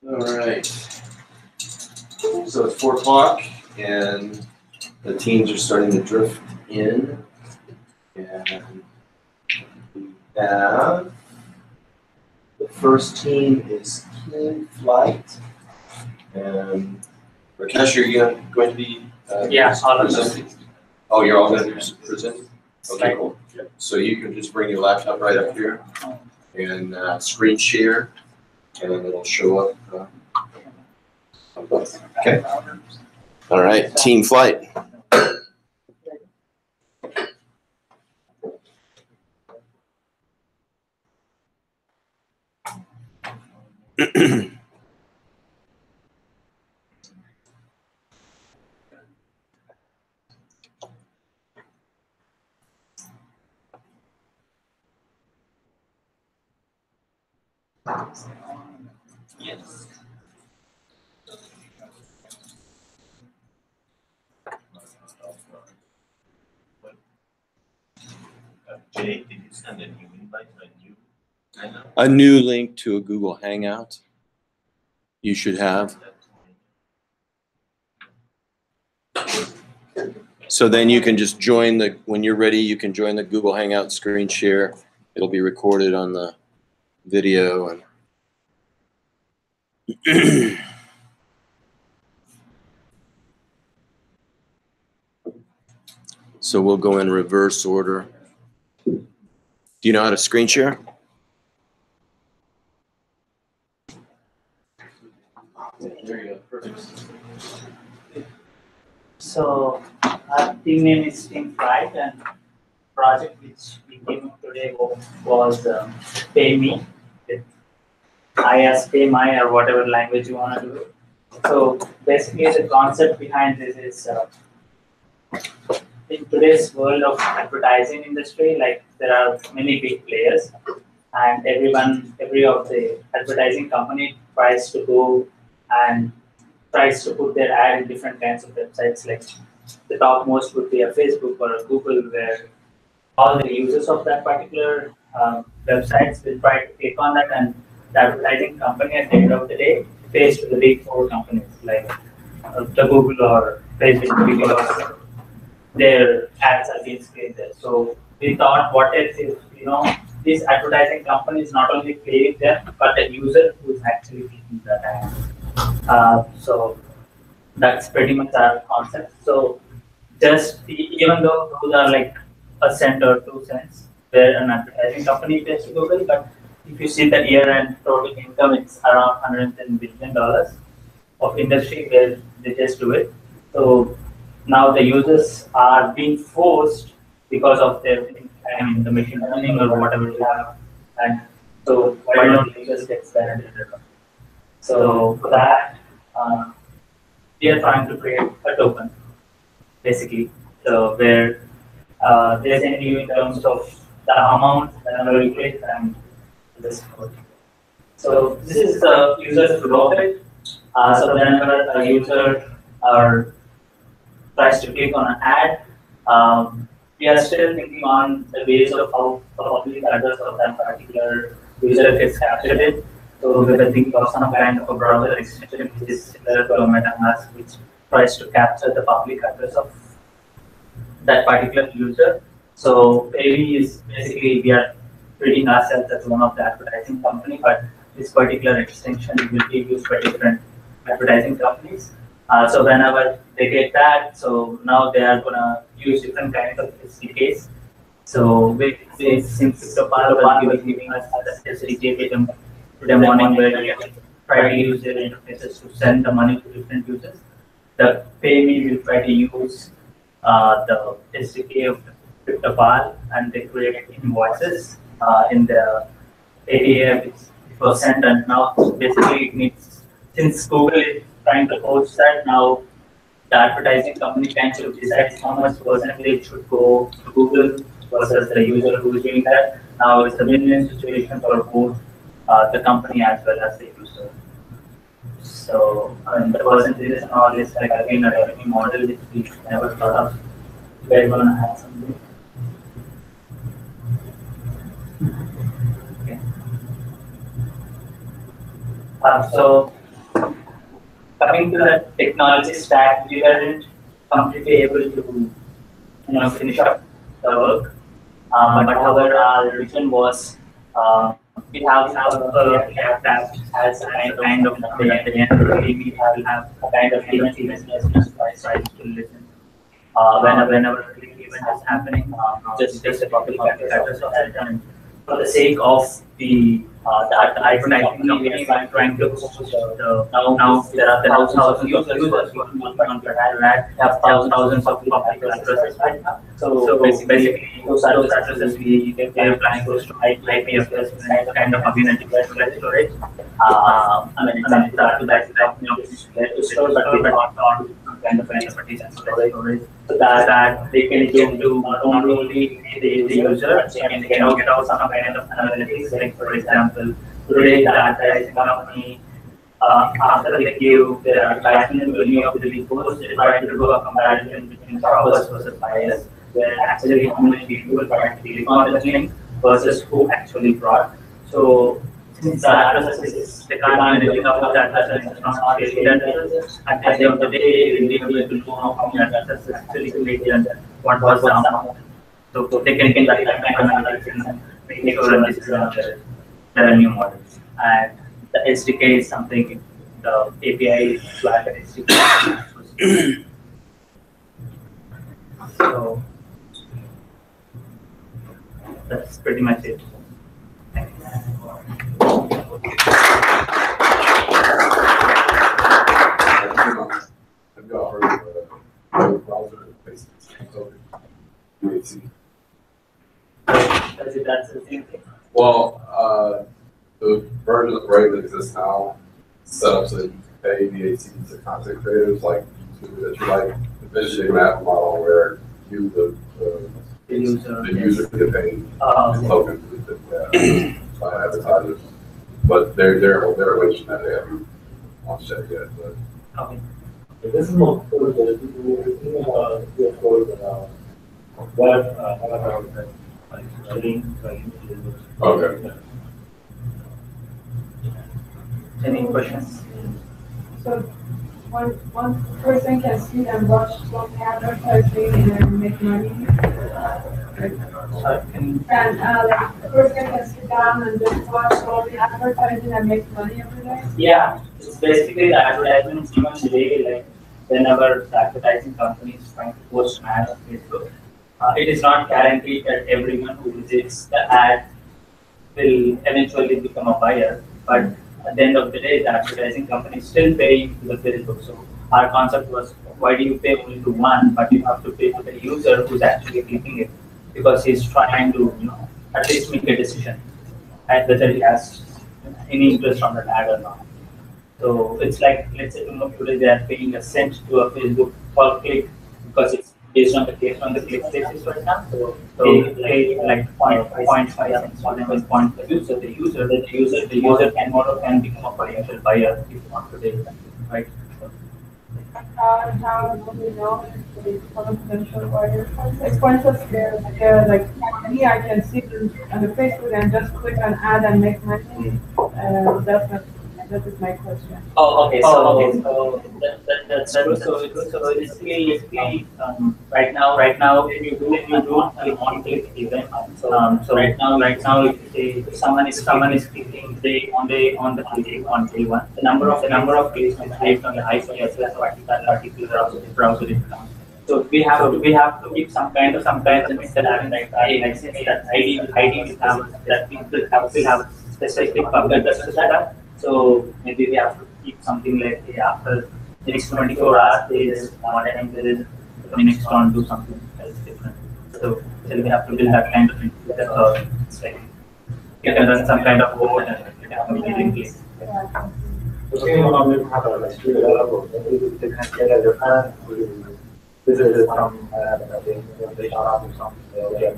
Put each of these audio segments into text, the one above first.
All right. So it's 4 o'clock and the teams are starting to drift in. And we have the first team is Team Flight. And Rakesh, are you going to be presenting? Oh, you're all going to be presenting? Okay, cool. So you can just bring your laptop right up here and screen share, and it'll show up. Okay. All right, Team Flight. Yes. Jay, did you send a new invite to a new Hangout? A new link to a Google Hangout you should have. So then you can just join when you're ready, you can join the Google Hangout screen share. It'll be recorded on the video. And so we'll go in reverse order. Do you know how to screen share? There you go. Perfect. So our team name is Team Flight, and project which we came up today was Pay Me. Pay My or whatever language you want to do. So basically the concept behind this is in today's world of advertising industry, like there are many big players, and every of the advertising company tries to go and tries to put their ad in different kinds of websites. Like the topmost would be a Facebook or a Google, where all the users of that particular websites will try to click on that, and the advertising company at the end of the day pays to the big four companies like the Google or Facebook, because their ads are being screened there. So we thought, what if these advertising companies not only pay them, but the user who is actually clicking that ad. So that's pretty much our concept. So just even though those are like a cent or 2 cents, where an advertising company pays to Google, but if you see the year-end total income, it's around $110 billion of industry where they just do it. So now the users are being forced because of their, the machine learning or whatever you have, and so why don't users get benefited? So for that, we are trying to create a token, basically, so where they send you in terms of the amount whenever you click and this code. So this is the user flow of it. So whenever a user tries to click on an ad, we are still thinking on the base of how the public address of that particular user gets captured. So we will think of some kind of a browser extension which is similar to a MetaMask, which tries to capture the public address of that particular user. So maybe is basically we are treating ourselves as one of the advertising company, but this particular extension will be used by different advertising companies. So whenever they get that, so now they are gonna use different kinds of SDKs. So since the part of giving us the SDK today morning, where we try to use their interfaces to send the money to different users, the PayMe will try to use the SDK of CryptoPal, and they create invoices in the API which was sent, and now basically it needs, since Google is trying to host that, now the advertising company can decide how much percentage should go to Google versus the user who is doing that. Now it's a win-win situation for both the company as well as the user. So the percentages and all is like again a revenue model which we never thought of. We're gonna have something. Okay. So coming to the technology stack, we weren't completely able to finish up the work. But however, our vision was we have a app has a kind of at the end of the day, we will have a kind of business price to listen. Whenever a click event is happening, just a public address of that, and for the sake of the advertising company, I'm trying to push the now there are thousands of users working on that have thousands of public addresses right now. So basically those addresses we are planning to IP address kind of again anti-virus storage. I mean that company is there to store, but we not kind of decent storage so that they can get to not only the user, they can get out some kind of analytics. Like for example, today the advertising company after they give their advertisement to any of the big posts, they try to do a comparison between shoppers versus buyers, where actually how many people try to click on the link versus who actually bought. So since the addresses they can't do anything about that address, it's not really that at the end of the day, we need to know how many addresses actually created and what was the amount. So they can get that kind of analytics and make sure that this is the revenue model. And the SDK is something, the API is flat at SDK. So that's pretty much it. Thank you. Have y'all heard of the browser based on UAT? That's the same thing. Well, the version of Brave that exists now set up so that you can pay VAT to content creators like YouTube, that you like eventually an app model where you the user can get paid tokens by advertisers. But they're waiting that they haven't launched that yet. But Okay. This is more for the web, okay. Any questions? So one person can see and watch some advertising and make money. And like the person can sit down and just watch all the advertising and make money every day. Yeah, it's basically the advertisement even today, like whenever the advertising company is trying to post an ad on Facebook, it is not guaranteed that everyone who visits the ad will eventually become a buyer, but at the end of the day, the advertising company is still paying to the Facebook. So our concept was, why do you pay only to one, but you have to pay to the user who's actually clicking it, because he's trying to, at least make a decision and whether he has any interest on that ad or not. So it's like, let's say today they are paying a cent to a Facebook per click because it's based on the click basis right now. So they pay like 0.5 cents, whatever is 0.5. So the user can become a potential buyer if you want to take that, right? How do we know if they become a potential buyer? Like for instance, they're like me, I can see them on the Facebook and just click on ad and make money. That is my question. Oh, okay. So that's true. So basically, right now, if you do a one-click event, so right now, if someone is clicking on the click on day one, the number of clicks based on the IP address of particular browser is count. So we have to keep some kind of instead having like since that ID will have that people will have specific public addresses that. So maybe we have to keep something like after the next 24 hours, there is one time there is the next one do something else different. So we have to build that kind of thing. It's like you can run some kind of code and you can communicate in place. Okay, we have a street developer. They can get a reference to visitors from they shot off or something.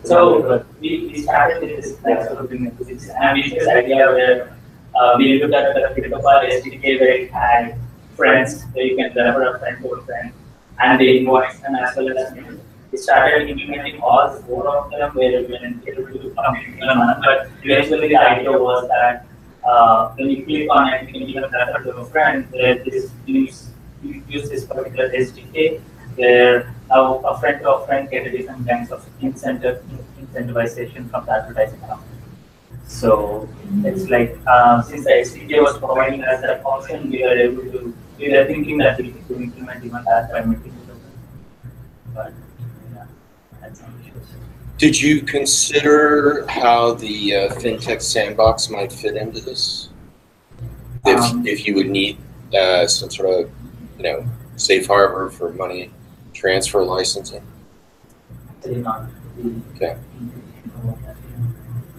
So we started with this like sort of thing, and we this idea where we looked at the Pitopal SDK where it had friends, where you can refer a friend to a friend, and the invoice and as well as we started implementing all four of them where we were able to communicate on one. But eventually the idea was that when you click on it, you can even refer to a friend where this use this particular SDK, where now a friend to a friend get a different kinds of incentivization from the advertising company. So it's like since the SDK was providing us that option, we were thinking that we need to implement even that by making it open. But yeah, that's some issues. Did you consider how the fintech sandbox might fit into this? If you would need some sort of, safe harbor for money transfer licensing? Okay.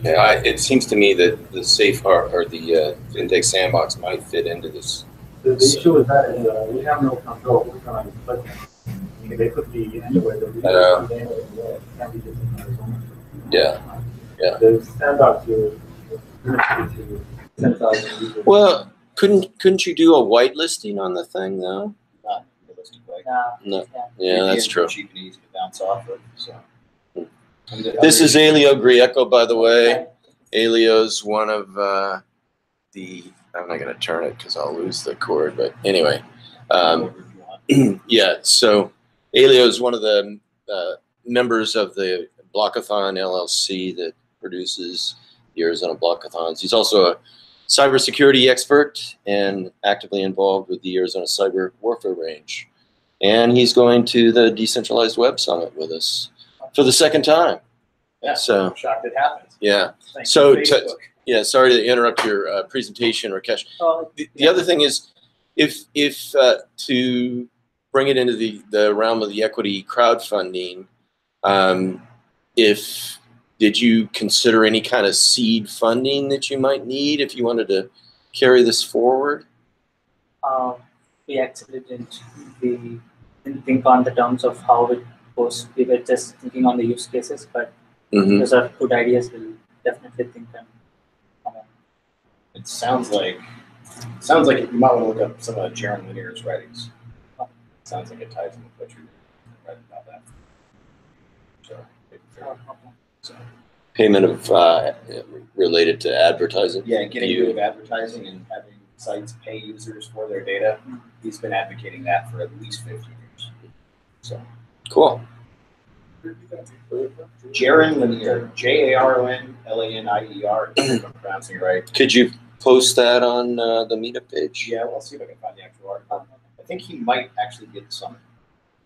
Yeah, it seems to me that the safe harbor or the fintech sandbox might fit into this. The issue with that is we have no control who's going to put them. I mean, they could be anywhere. They could be anywhere. It can't be just in Arizona. Yeah. The sandbox is limited to 10,000 people. Well, couldn't you do a whitelisting on the thing though? Not realistically. No. Yeah, that's true. Cheap and easy to bounce off of, so. This is Elio Grieco, by the way. Elio's one of I'm not going to turn it because I'll lose the cord, but anyway. Yeah, so Elio is one of the members of the Blockathon LLC that produces the Arizona Blockathons. He's also a cybersecurity expert and actively involved with the Arizona Cyber Warfare Range. And he's going to the Decentralized Web Summit with us for the second time. Yeah, so I'm shocked it happened. Yeah. Thank So you, yeah, sorry to interrupt your presentation, Rakesh. The other thing is, if to bring it into the realm of the equity crowdfunding, did you consider any kind of seed funding that you might need if you wanted to carry this forward? We actually didn't think on the terms of how it goes. We were just thinking on the use cases, but those are good ideas. We'll definitely think them. It sounds like you might want to look up some of Jaron Lanier's writings. It sounds like it ties in with what you're right about that. So Payment of related to advertising. yeah, getting rid of advertising and having sites pay users for their data. He's been advocating that for at least 15 years. So Cool. Jaron Lanier, JARONLANIER, if I'm pronouncing it right. Could you post that on the meetup page? Yeah, well, I'll see if I can find the actual article. I think he might actually be at the summit.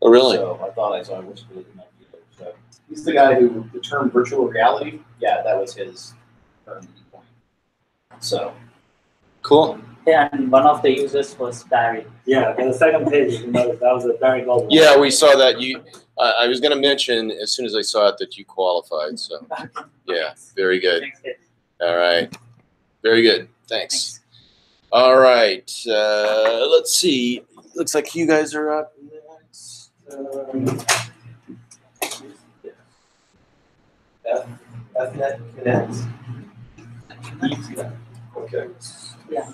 Oh, really? So I thought I saw whispered he might be there. So he's the guy who the term virtual reality. Yeah, that was his term that he coined. So Cool. Yeah, and one of the users was Barry. Yeah, and the second page, you notice that was a very global. Yeah, we saw that. I was going to mention as soon as I saw it that you qualified. So yeah, very good. Thanks, Ed. All right. Very good. Thanks. All right. Let's see. Looks like you guys are up next. FNet Connect. Okay. Yeah.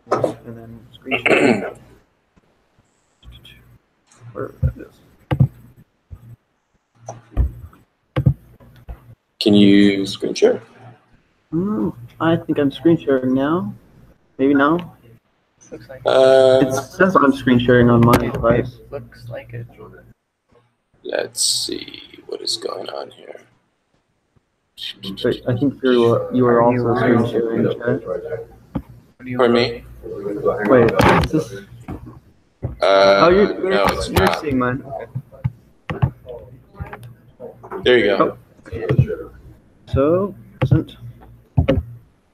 And then screen share. Where that is. Can you screen share? I think I'm screen sharing now. Maybe now. Looks like It says I'm screen sharing on my device. looks like it. Let's see what is going on here. Wait, I think you were also screen sharing. Chat. Pardon me? Wait, is this? Oh, no, it's you're not. seeing mine. Okay. There you go. So, isn't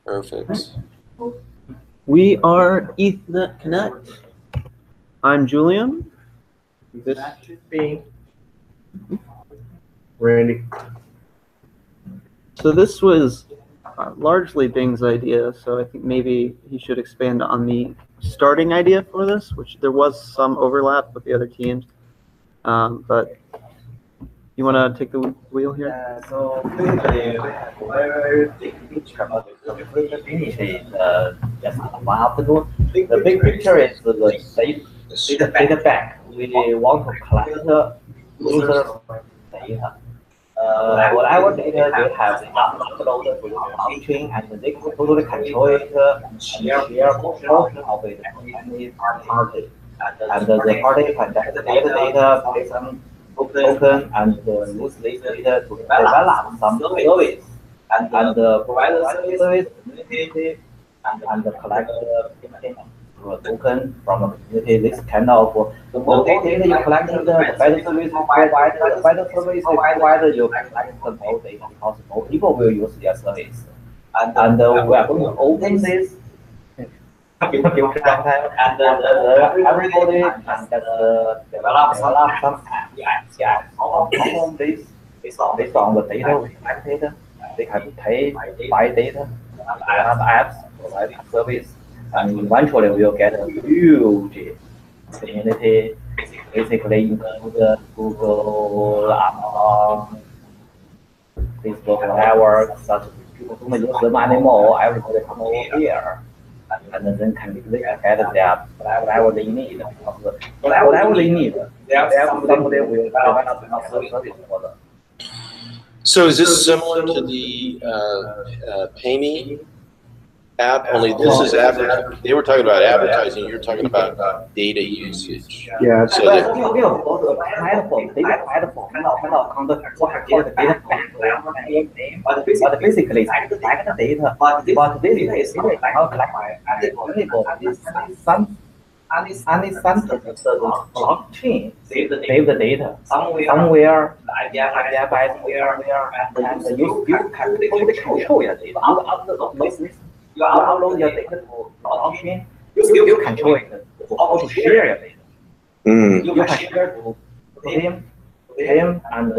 Perfect. we are Ethernet Connect. I'm Julian. This should be Randy. So this was largely Bing's idea, so I think maybe he should expand on the starting idea for this, which there was some overlap with the other teams. But you want to take the wheel here? So basically, whatever big picture about the finish is just one afternoon. The big picture is the data bank. We want to collect the user data. Like what our data, we have enough upload to the blockchain, and they can totally control it and share portion of it to any party. And the party can get the data based on token and use this data to develop some service and provide the service community and collect the token from the community. This kind of the more data you collect, the better service you provide. The better service you provide, you collect the more data because more people will use their service. And we are going to open this. And everybody can develop some apps. Yeah, on this based on the data we collected. They can pay, buy data, develop apps, provide service, and eventually we'll get a huge community. Basically, include Google, Amazon, Facebook network, such people don't use them anymore. Everybody come over here. And then they can get their whatever they need. Whatever they need, somebody will develop a service for them. So is this similar to the PayMe app? Only this is advertising. They were talking about advertising. You're talking about data usage. Yeah. So that, but basically, it's like the data. But this is how collect some blockchain save the data somewhere, and you can totally control your data. You upload your data to blockchain, you control it, how to share your data. You can share to him, and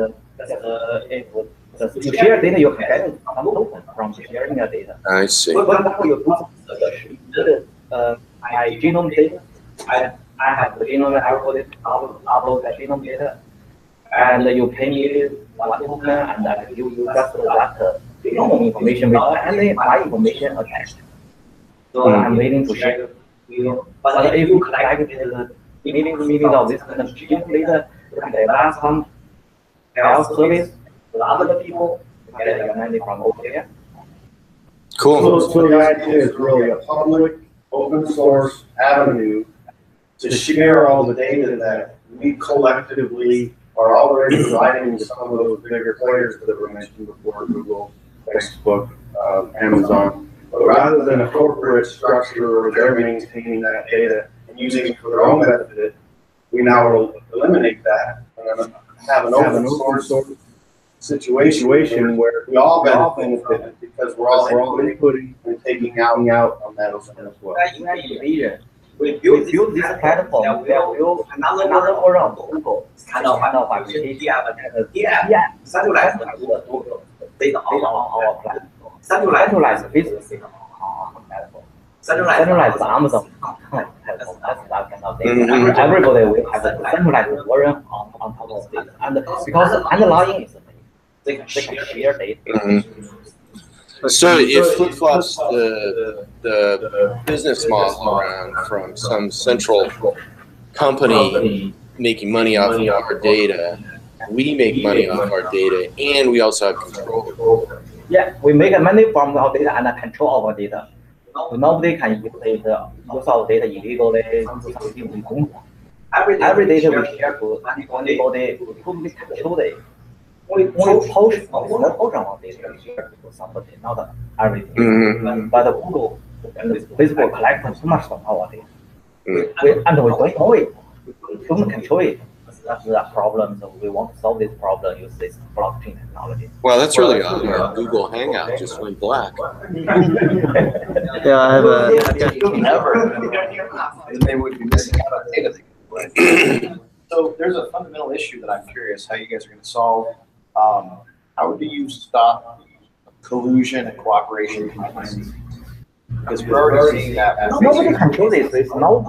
if you share data, you can get some token from sharing your data. I see. For example, you do my genome data. I have the genome, I upload the genome data, and you pay me one token, and you just that genome information with any my information attached. So I'm waiting to share with you. But if you collect the millions of this kind of genome data, you can develop some health service to other people to get your money from over there. Cool. So the idea is really a public, open source avenue to share all the data that we collectively are already providing to some of those bigger players that were mentioned before, Google, Facebook, Amazon. But rather than a corporate structure where they're maintaining that data and using it for their own benefit, we now will eliminate that and have an open source situation where we all benefit because we're all inputting and taking out on that as well. We build this platform, we build another around Google. It's kind of centralized data on our platform. Centralized business on our platform. Centralized Amazon. That's that kind of thing. Everybody will have a centralized version on top of this. And because underlying is they can share data. So it flip-flops the business model around from some central company making money off of our data. We make money off our data, and we also have control. Yeah, we make money from our data and control our data. Nobody can use our data illegally. Every data we share to anybody who totally control it. Only portion of our data we share to somebody, not everything. But Google and Facebook collect too much of our data. We don't know it. We don't control it. That's the problem. So we want to solve this problem. Use this blockchain technology. Well, that's really odd. Our Google Hangout just went black. Yeah, I have They would be missing out on data. So there's a fundamental issue that I'm curious how you guys are going to solve. How do you stop collusion and cooperation between these? Because we're already seeing that. Nobody controls this. There's no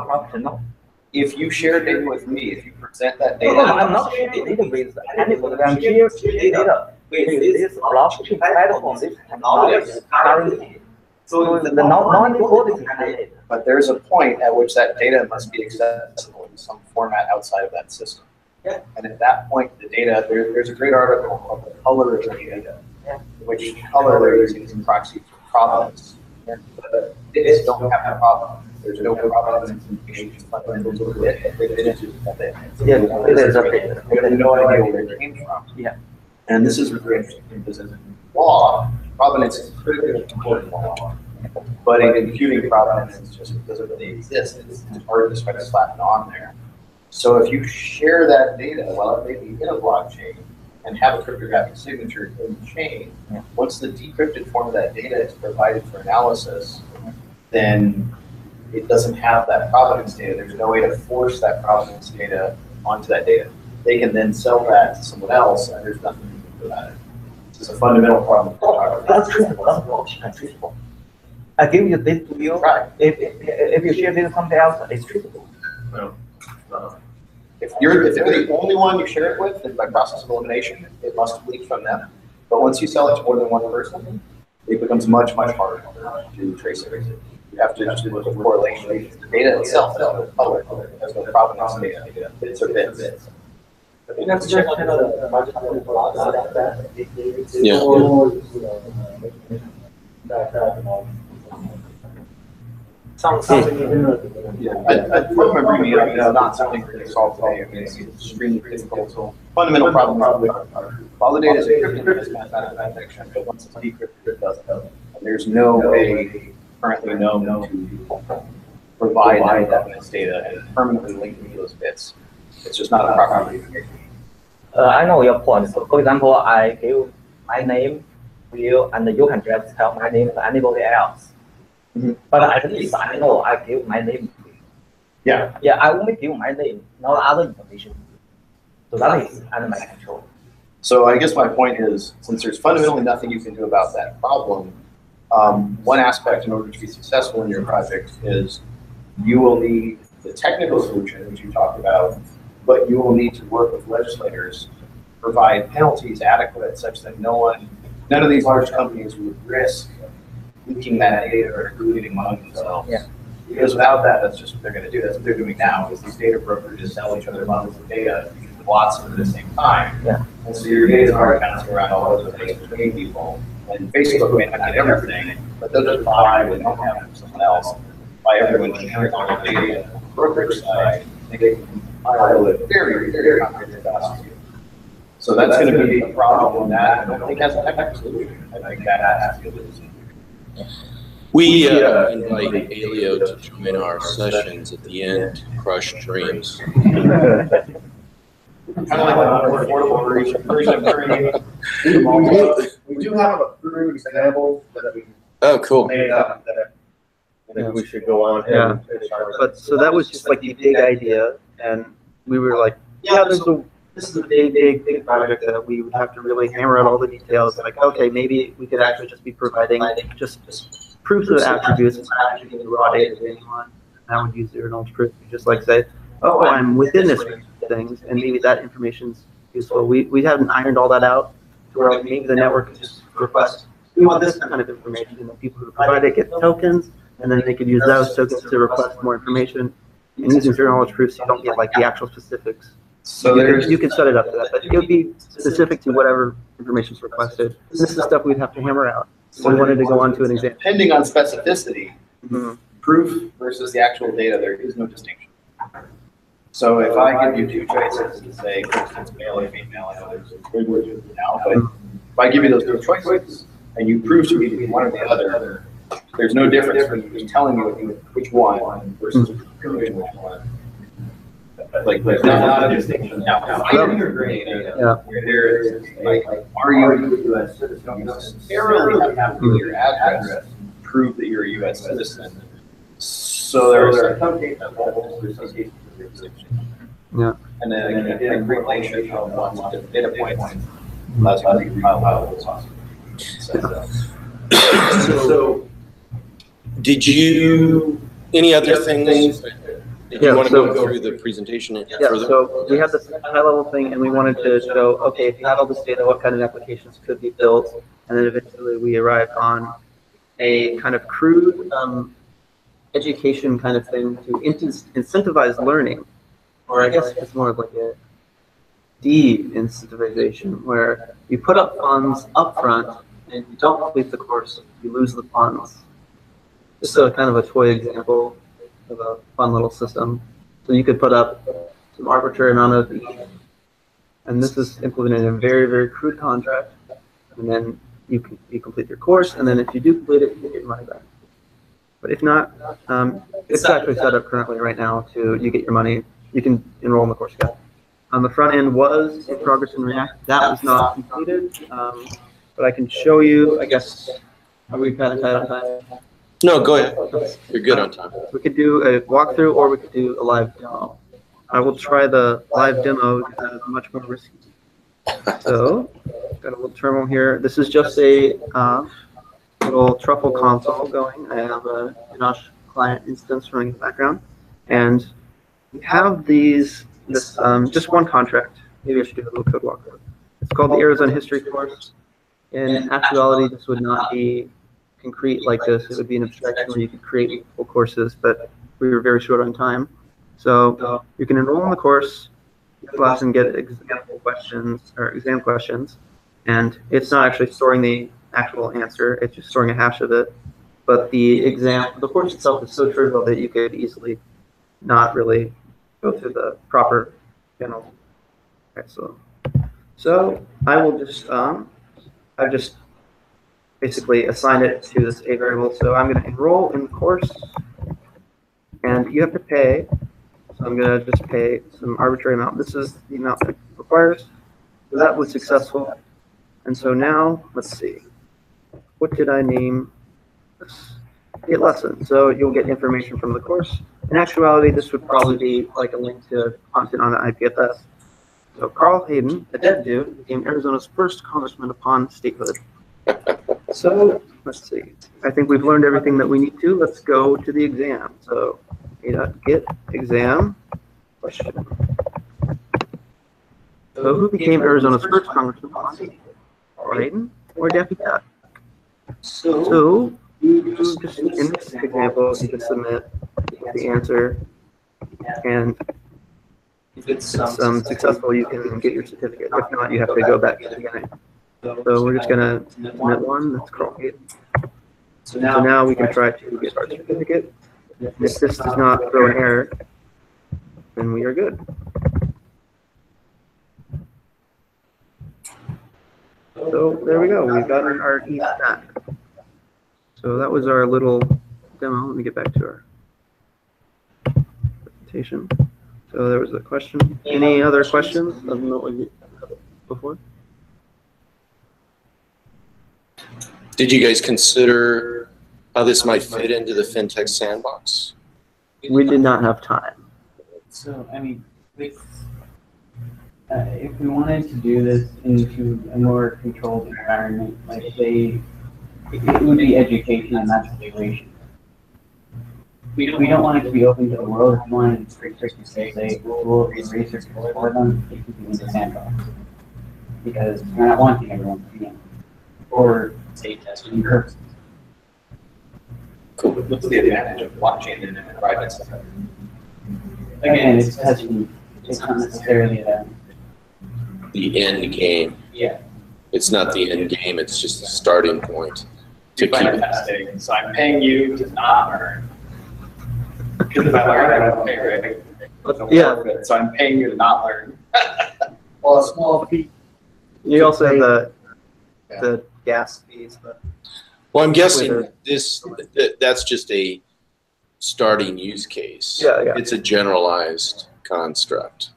corruption. No. If you share data with me, if you present that data, No, I'm not sharing data with anybody. I'm sharing data with this blockchain platform. This technology is guaranteed. So nobody can handle it. but there's a point at which that data must be accessible in some format outside of that system. Yeah. And at that point, the data, there's a great article called The Color of the Data. which color they're using as a proxy for provenance. But bits don't have a problem. There's no provenance information fundamental to the bit. They didn't do that. Yeah, it is okay. We have no idea where it came from. Yeah. And this is really interesting because in law, provenance is critically important law. But in computing provenance, just because it really exists, it's hard to try to slap it on there. So if you share that data, well, it may be in a blockchain and have a cryptographic signature in the chain, once the decrypted form of that data is provided for analysis, then it doesn't have that provenance data. There's no way to force that provenance data onto that data. They can then sell that to someone else, and there's nothing you can do about it. It's a fundamental problem. That's truthful. I give you this to you. Right. If you share this with somebody else, it's truthful. If they're the only one you share it with, then by process of elimination, it must leak from them. But once you sell it to more than one person, it becomes much, much harder to trace it. You have to just look at correlation. The data itself has no color, has no provenance data. Bits are bits. You have to check out the budget I remember me, it's not something we can solve today. I mean, it's extremely difficult. So fundamental problem. All the data is encrypted, it's mathematical protection, but once it's decrypted, it doesn't. And there's no way currently known to provide that evidence data and permanently link those bits. It's just not a proper communication. I know your point. So, for example, I give my name to you, and you can just tell my name to anybody else. But at least I know I give my name to you. Yeah. Yeah, I only give my name, not other information. So that is under my control. So I guess my point is, since there's fundamentally nothing you can do about that problem, one aspect in order to be successful in your project is you will need the technical solution, which you talked about, but you will need to work with legislators, provide penalties adequate such that none of these large companies would risk leaking that data or diluting among themselves. Yeah. Because without that, that's just what they're going to do. That's what they're doing now. Is these data brokerages sell each other bundles of data, lots of them at the same time. Yeah. And so your data are bouncing around all over the place between people. And Facebook may not get everything, but they'll just buy what they don't have from someone else. Buy everyone sharing all the data on the brokerage side. They can file it very, very complicated cost. So that's going to be a problem that I don't think has a technical solution. I think that has to be a solution. We invite Elio to join our sessions at the end, crush dreams. Kind of like a more affordable version of Dream. We do have a crude example that we Oh, cool. made up that I think we should go on. Yeah. But so that was just like the big idea, and we were like, yeah, this is a big project that we would have to really hammer out all the details. Like, okay, maybe we could actually just be providing just proofs of attributes, not actually giving raw data to anyone. I would use zero knowledge proof. You just like say, oh, I'm within this range of things, and maybe that information's useful. We haven't ironed all that out, to where like maybe the network could just request, we want this kind of information, and the people who provide it get tokens, and then they could use those tokens to request more information. And using zero knowledge proofs, you don't get like the actual specifics. So You can set it up for that, but it would be specific to whatever information is requested. And this is stuff we'd have to hammer out. So we wanted to go on to an example. depending on specificity, proof versus the actual data, there is no distinction. So if I give you two choices to say, for instance, male or female, I know there's good words now, but if I give you those two choices and you prove to me to be one or the other, there's no difference from just telling you which one versus proving which one. Like, there's not a distinction. Now, finding your data, where there is, like, are you a U.S. citizen? You necessarily have to give your address to prove that you're a U.S. citizen. So there are some cases that there's some cases of jurisdiction. Yeah. And then again, a correlation of lots of different data points allows you to compile those possible. So, did you, any other things? Did you want to go through the presentation further? So we had this high-level thing, and we wanted to show, okay, if you had all this data, what kind of applications could be built? And then eventually we arrived on a kind of crude education kind of thing to incentivize learning. Or I guess it's more of like de-incentivization, where you put up funds up front and you don't complete the course, you lose the funds. Just a kind of a toy example of a fun little system. So you could put up some arbitrary amount of E, and this is implemented in a very, very crude contract, and then you complete your course, and then if you do complete it, you get your money back. But if not, it's actually set up currently right now to you get your money, you can enroll in the course again. On the front end was in progress in React. That was not completed, but I can show you, I guess, are we kind of tight on time? No, go ahead. You're good on time. We could do a walkthrough or we could do a live demo. I will try the live demo because that is much more risky. So, got a little terminal here. This is just a little truffle console going. I have a Enosh client instance running in the background. And we have this just one contract. Maybe I should do a little code walkthrough. It's called the Arizona History course. In actuality, this would not be concrete like this. It would be an abstraction where you could create multiple courses, but we were very short on time. So you can enroll in the course, class, and get example questions or exam questions. And it's not actually storing the actual answer, it's just storing a hash of it. But the course itself is so trivial that you could easily not really go through the proper channels. Okay, so I will just I've just basically assigned it to this A variable. So I'm going to enroll in the course, and you have to pay. So I'm going to just pay some arbitrary amount. This is the amount that it requires. So that was successful. And so now, let's see. What did I name this? A lesson. So you'll get information from the course. In actuality, this would probably be like a link to content on the IPFS. So Carl Hayden, a dead dude, became Arizona's first congressman upon statehood. So let's see. I think we've learned everything that we need to. Let's go to the exam. So get exam question. So who became Arizona's first congressman upon statehood? Carl Hayden or Daffy Duck? So you just in this example, you can submit the answer, and if it's successful, you can get your certificate. If not, you have to go back to the beginning. So we're just going to submit one. That's Carl Hayden. So now we can try to get our certificate. If this does not throw an error, then we are good. So there we go. We've got our E stack. So that was our little demo. Let me get back to our presentation. So there was a question. Any other questions? I don't know what we did before. Did you guys consider how this might fit into the FinTech sandbox? We did not have time. So, I mean, if we wanted to do this into a more controlled environment, like say, it would be education in that situation. We don't want it to be open to the world. If we want it to be restricted to say, we'll research for them, it could be in the sandbox. Because we're not wanting everyone to be in. Or say testing purposes. Cool. What's the advantage of blockchain in a private sector? Again, it's testing. It's not necessarily The end game. Yeah. It's not the end game, it's just a starting point. To keep By testing, so I'm paying you to not learn. Because if I learn, I don't pay, right? Yeah. So I'm paying you to not learn. Well, a small fee. You also have the gas fees. Well, I'm guessing that's just a starting use case. Yeah. It's a generalized construct,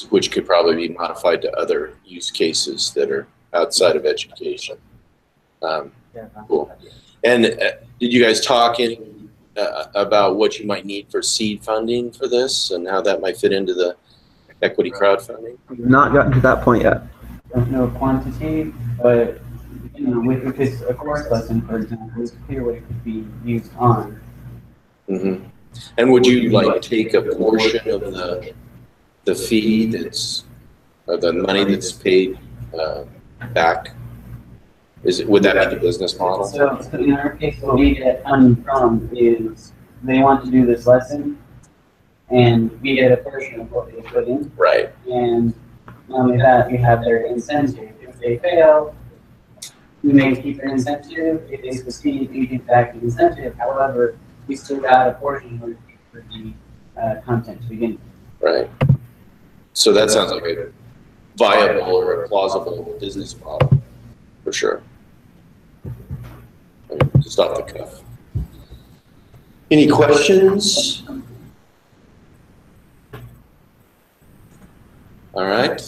which could probably be modified to other use cases that are outside of education. Cool. And did you guys talk about what you might need for seed funding for this and how that might fit into the equity crowdfunding? We've not gotten to that point yet. don't know quantity, but you know, if it's a course lesson, for example, it's clear what it could be used on. Mm-hmm. And would you like take a portion of the fee that's, or the money that's paid back? Would that be the business model? So in our case, what we get funding from is they want to do this lesson, and we get a portion of what they put in. Right. And Not only that, we have their incentive. If they fail, we may keep their incentive. If they succeed, we get back the incentive. However, we still got a portion for the content to begin with. Right. So that sounds like a viable or a plausible business model, for sure. Just off the cuff. Any questions? All right.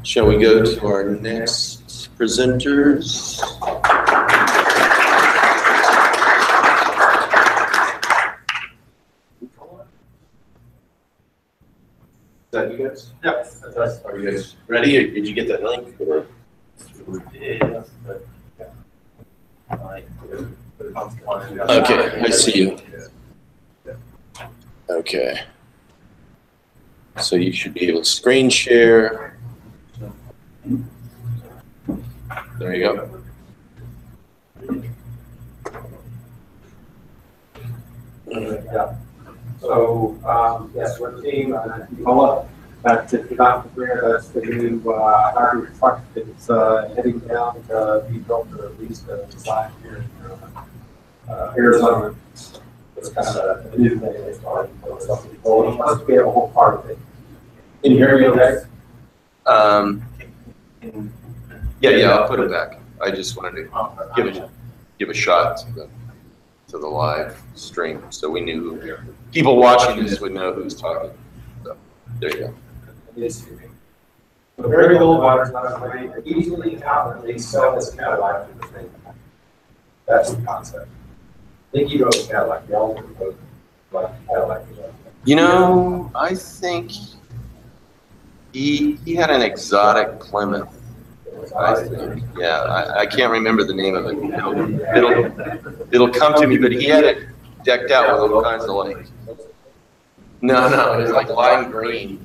Shall we go to our next presenters? Is that you guys? Yes. Are you guys ready? Or did you get that link? Or? Yes, but, Okay, I see you. Okay. So you should be able to screen share. There you go. Yeah. So, yes, we're the team, Paula, that's the development career, that's the new, hybrid truck that's, heading down to be built or at least design here in, Arizona. It's kind of a new thing they started, something cool, it must be a whole part of it. Can you hear me okay? Yeah, I'll put it back. I just wanted to give a shot to the live stream, so we knew people watching this would know who's talking. So there you go. So very old waters, not very easily out, and they sell this Cadillac to the thing. That's the concept. I think you drove a Cadillac, y'all drove like Cadillac. You know, I think he had an exotic Plymouth. I think, yeah, I can't remember the name of it. It'll come to me, but he had it decked out with all kinds of like. No, it was like lime green.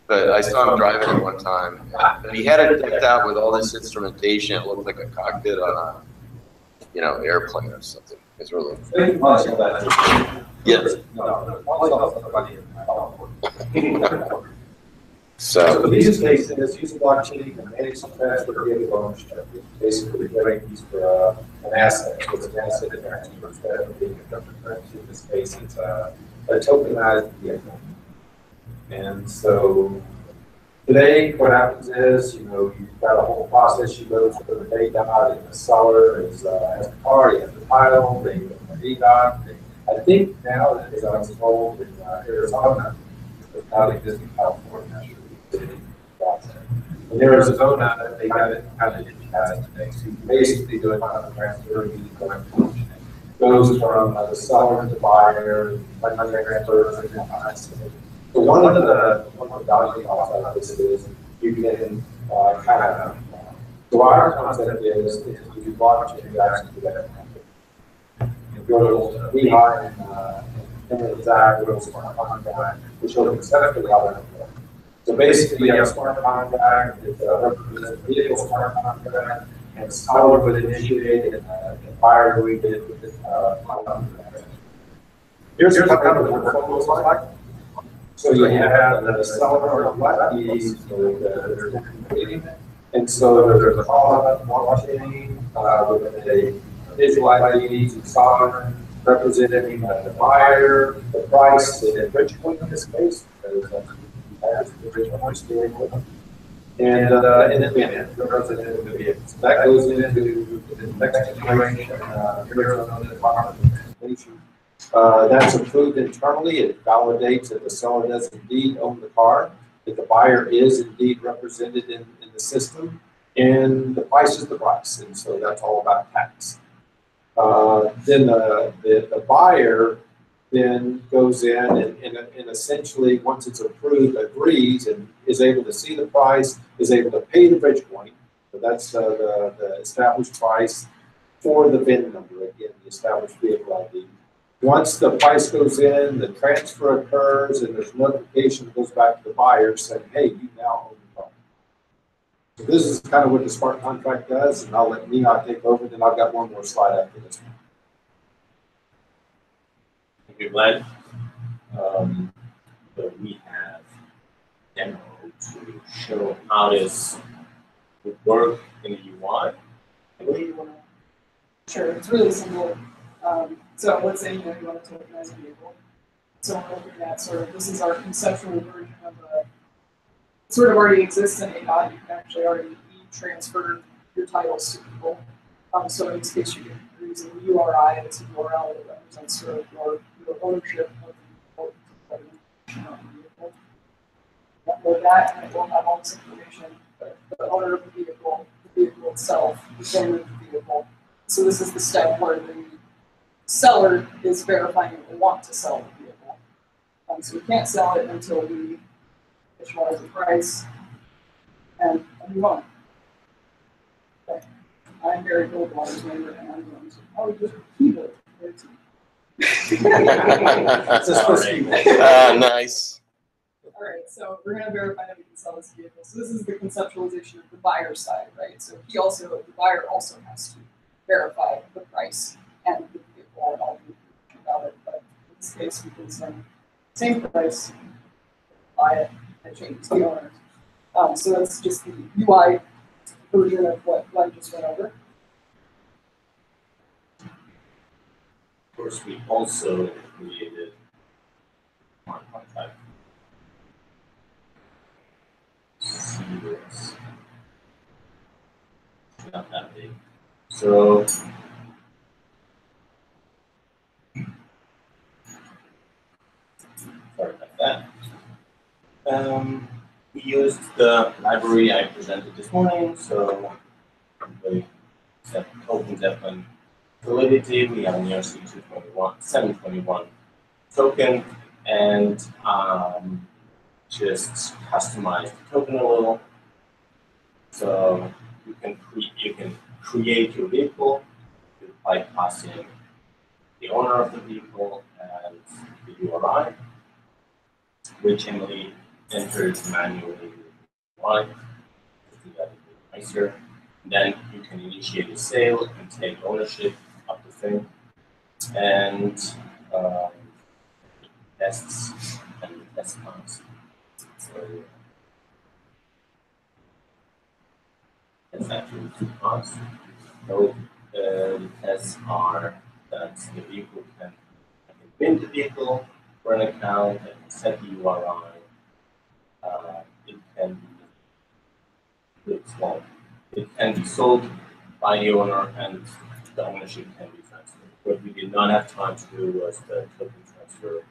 But I saw him driving it one time. But he had it decked out with all this instrumentation. It looked like a cockpit on a, airplane or something. It's really. Yes. So these cases, use blockchain and manage some transfer vehicle ownership. Basically, getting these for an asset. It's an asset that transfer instead of being a cryptocurrency. In this case, it's a tokenized vehicle. And so today, what happens is, you've got a whole process. You go through the data out, and the seller has the car, you have the title, they get the EDOC. I think now that as I was told in Arizona, it's not existing in California. In Arizona, they got it kind of digitized today. So you basically do a money transfer, you collect goes from the seller to the buyer, money transfers, and then so one of the value of this is you can kind of, so our concept is you do blockchain, you actually do that. You go to Lehigh and Zach goes to smart contract, which will conceptually how that works. So basically, you have a smart contract, it's a vehicle smart contract, and the seller would initiate and the buyer would get with the contract. Here's kind of what the workflow looks like. So you have the seller or the left keys, and so there's a call on blockchain with a visual ID and sovereign representing the buyer, the price, the Bitcoin in this case, because that's the Bitcoin steering with them, and then the representative of the vehicle. So that goes into the next generation Arizona Department of Transportation. That's approved internally. It validates that the seller does indeed own the car, that the buyer is indeed represented in the system, and the price is the price. And so that's all about tax. Then the buyer then goes in and essentially, once it's approved, agrees and is able to see the price, is able to pay the Bitcoin. So that's the established price for the VIN number, again, the established vehicle ID. Once the price goes in, the transfer occurs, and there's notification that goes back to the buyer saying, hey, you now own the car. So this is kind of what the smart contract does, and I'll let Neha take over, then I've got one more slide after this one. Thank you, Glenn. So we have demo to show how this would work in the UI? What do you want to? Sure, it's really simple. So let's say you want to tokenize a vehicle. So we're looking at sort of, this is our conceptual version of a, sort of already exists in ADOT. You can actually already transfer your titles to people. So in this case, you're using URI, it's a URL that represents sort of your ownership of the vehicle. Upload that, and it will have all this information. But the owner of the vehicle itself, the owner of the vehicle. So this is the step where the seller is verifying that they want to sell the vehicle. So we can't sell it until we visualize the price and move on. Okay. I'm Gary Goldwater's neighbor, and I'm going to, oh, just keyboard. Nice. All right, so we're going to verify that we can sell this vehicle. So this is the conceptualization of the buyer side, right? So the buyer also has to verify the price and the vehicle and all the information about it. But in this case, we can send the same price, buy it, and change the owner. So that's just the UI version of what Glenn just went over. Of course, we also created one contract. See this. Not that big. So sorry about that. We used the library I presented this morning, so we set token depth validity. We have an ERC 721 token, and just customize the token a little. So you can create your vehicle by passing the owner of the vehicle and the URI, which Emily enters manually. Why? Do that nicer. Then you can initiate a sale and take ownership of the thing, and tests and test counts. So that's actually 2 parts. So the tests are that the vehicle I can print the vehicle for an account, I can set the URI. It can be sold by the owner, and the ownership can be transferred. What we did not have time to do was the token transfer.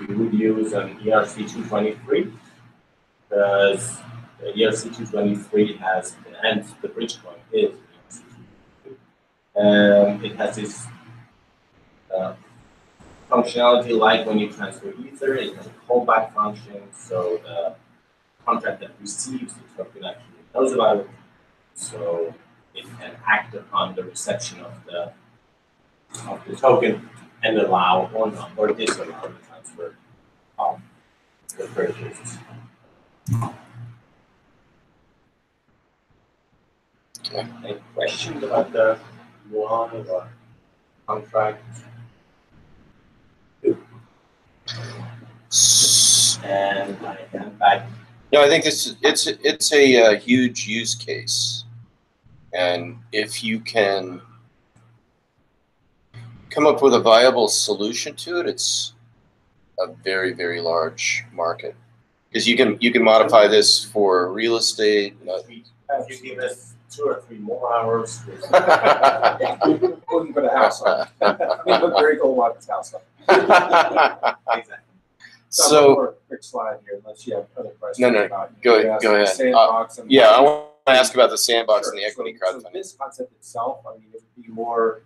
We would use an ERC 223 because the ERC 223 has, and the bridge coin is ERC 223. It has this functionality like when you transfer Ether, it has a callback function, so the contract that receives the token actually knows about it, so it can act upon the reception of the token and allow or disallow the transfer of the purchase. Any questions about the UI or contract? And I am back. No, I think it's a huge use case, and if you can come up with a viable solution to it, it's a very, very large market, because you can modify this for real estate. If you give us 2 or 3 more hours, we couldn't put a house on. We put Gary Goldwater's house on. exactly. So, quick slide here, unless you have other questions. No. About, go ahead. Sandbox and yeah, I want to ask about the sandbox and the equity so crowdfunding. this concept itself, I mean, it would be more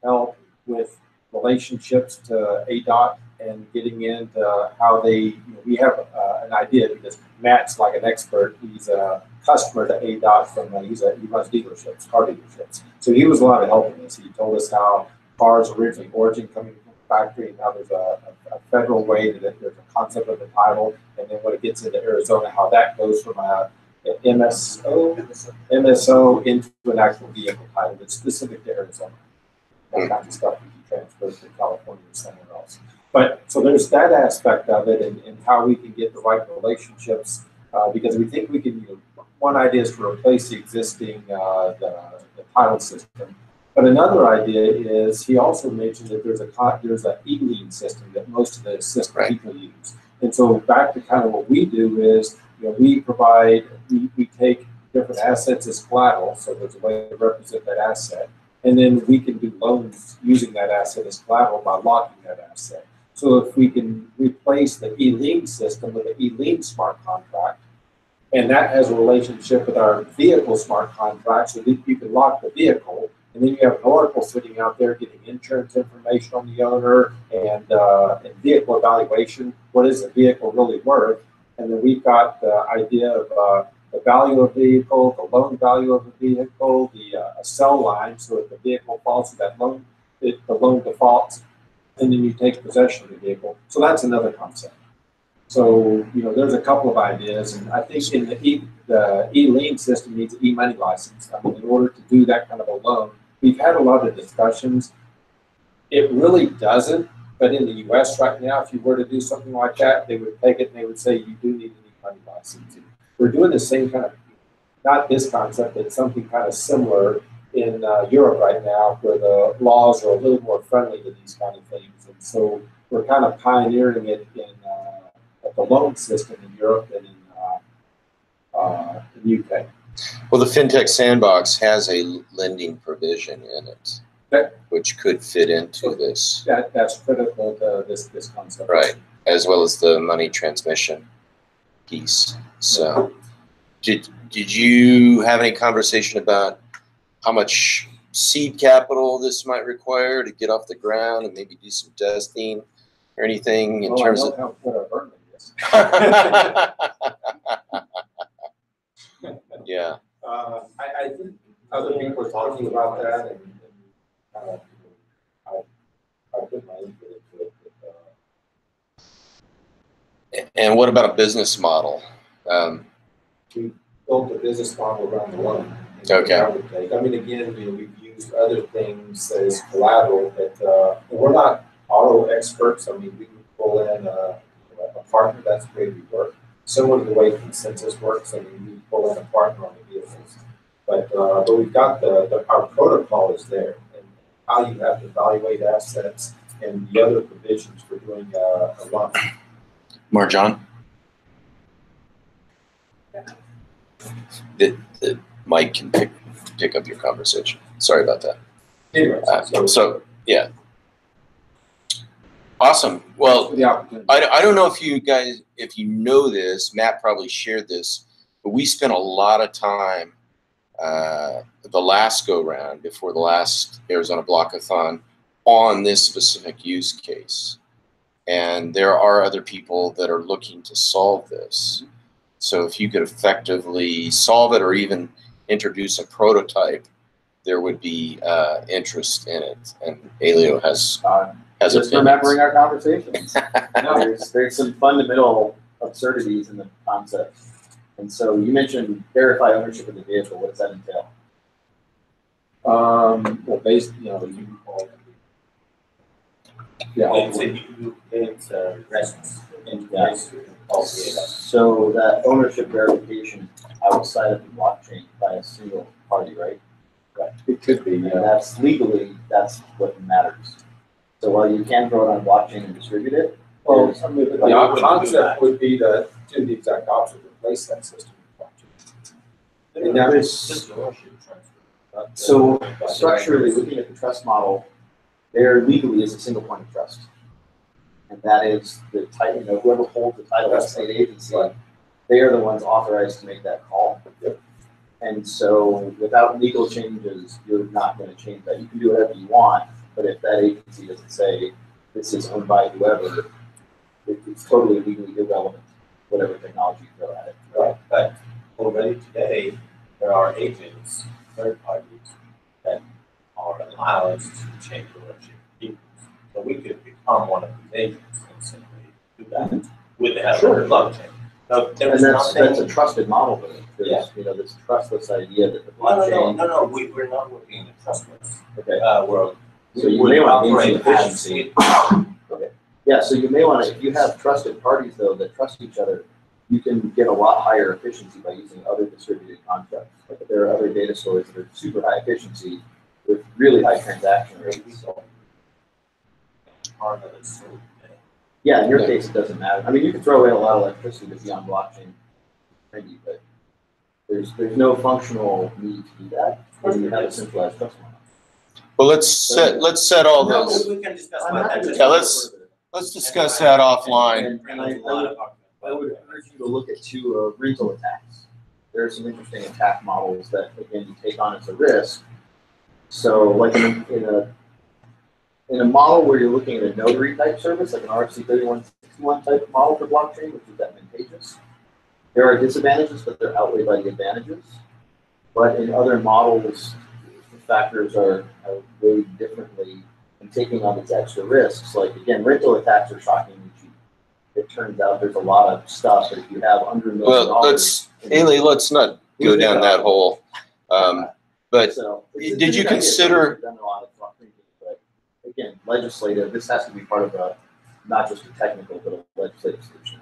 help with relationships to ADOT and getting into how they, we have an idea because Matt's like an expert. He's a customer to ADOT from, he runs dealerships, car dealerships. So he was a lot of help in this. He told us how cars originally origin coming from the factory, and now there's a federal way that there's a concept of the title, and then when it gets into Arizona, how that goes from an MSO into an actual vehicle title that's specific to Arizona. That kind of stuff you can transfer to California or somewhere else. But, so there's that aspect of it and how we can get the right relationships, because we think we can, one idea is to replace the existing, the title system. But another idea is, he also mentioned that there's an e-lien system that most of the system people use. And so back to kind of what we do is, we take different assets as collateral, so there's a way to represent that asset. And then we can do loans using that asset as collateral by locking that asset. So if we can replace the e-lien system with an e-lien smart contract, and that has a relationship with our vehicle smart contract, so that you can lock the vehicle, and then you have an oracle sitting out there getting insurance information on the owner and vehicle evaluation. What is the vehicle really worth? And then we've got the idea of the value of the vehicle, the loan value of the vehicle, a sell line, so if the vehicle falls to that loan, the loan defaults, and then you take possession of the vehicle. So that's another concept. So, there's a couple of ideas, and I think in the e-lien system needs an e-money license. I mean, in order to do that kind of a loan, we've had a lot of discussions. It really doesn't, but in the US right now, if you were to do something like that, they would take it and they would say you do need an e-money license. We're doing the same kind of, not this concept, but something kind of similar in Europe right now, where the laws are a little more friendly to these kind of things. And so we're kind of pioneering it in the loan system in Europe and in the UK. Well, the FinTech Sandbox has a lending provision in it, which could fit into this. That's critical to this concept. Right, as well as the money transmission piece. So, did you have any conversation about how much seed capital this might require to get off the ground and maybe do some testing or anything in terms of? How good our burn is. Yeah. I think other people are talking about that, and I put my input into it. And what about a business model? We built a business model around the loan. Okay. I mean, again, we've used other things as collateral, but we're not auto experts. I mean, we can pull in a partner. That's the way we work. Similar to the way consensus works. I mean, we pull in a partner on the vehicles. But we've got our protocol is there, and how you have to evaluate assets and the other provisions for doing a loan. Marjan? The mic can pick up your conversation. Sorry about that. Anyways, so yeah. Awesome. Well, I don't know if you guys, if you know this, Matt probably shared this, but we spent a lot of time the last go round before the last Arizona Blockathon on this specific use case. And there are other people that are looking to solve this. So if you could effectively solve it or even introduce a prototype, there would be interest in it. And Elio has just remembering our conversations. There's some fundamental absurdities in the concept. And so you mentioned verify ownership of the vehicle. What does that entail? Well, basically, you call it. Yeah, it's residence. So that ownership verification outside of the blockchain by a single party, right? Right. It could be. And that's legally, that's what matters. So while you can throw it on blockchain and distribute it, well, the concept would be to do the exact opposite, replace that system with blockchain. And that is just so structurally, looking at the trust model, there legally is a single point of trust. And that is the title, whoever holds the title, that's state agency, they are the ones authorized to make that call. Yep. And so without legal changes, you're not going to change that. You can do whatever you want, but if that agency doesn't say this is owned by whoever, it's totally legally irrelevant, whatever technology you throw at it. Right. But already today, there are agents, third parties, that are allowed to change ownership of vehicles. So we could become one of these agents and simply do that with the help of the blockchain. So and that's a trusted model, but there's this trustless idea that the blockchain. No, we're not working in a trustless world. So you may want to operate efficiency. Okay. Yeah, so you may want to, if you have trusted parties though that trust each other, you can get a lot higher efficiency by using other distributed contracts. Like if there are other data stores that are super high efficiency with really high transaction rates. So. Yeah, in your case, it doesn't matter. I mean, you can throw away a lot of electricity to be on blockchain, maybe, but there's no functional need to do that when you have a centralized trust model. Well, let's set all No, those. we can discuss I'm about happy that. to Yeah, let's discuss that offline. And I would urge you to look at two rental attacks. There are some interesting attack models that, again, you take on as a risk. So, like in a model where you're looking at a notary type service, like an RFC 3161 type model for blockchain, which is advantageous, there are disadvantages, but they're outweighed by the advantages. But in other models, the factors are weighed differently and taking on these extra risks. Like, again, rental attacks are shockingly cheap. It turns out there's a lot of stuff that if you have under $1 million. Well, let's not go down that hole. But so, did you consider? Done a lot of thought thinking, but again, legislative. This has to be part of a not just a technical, but a legislative solution.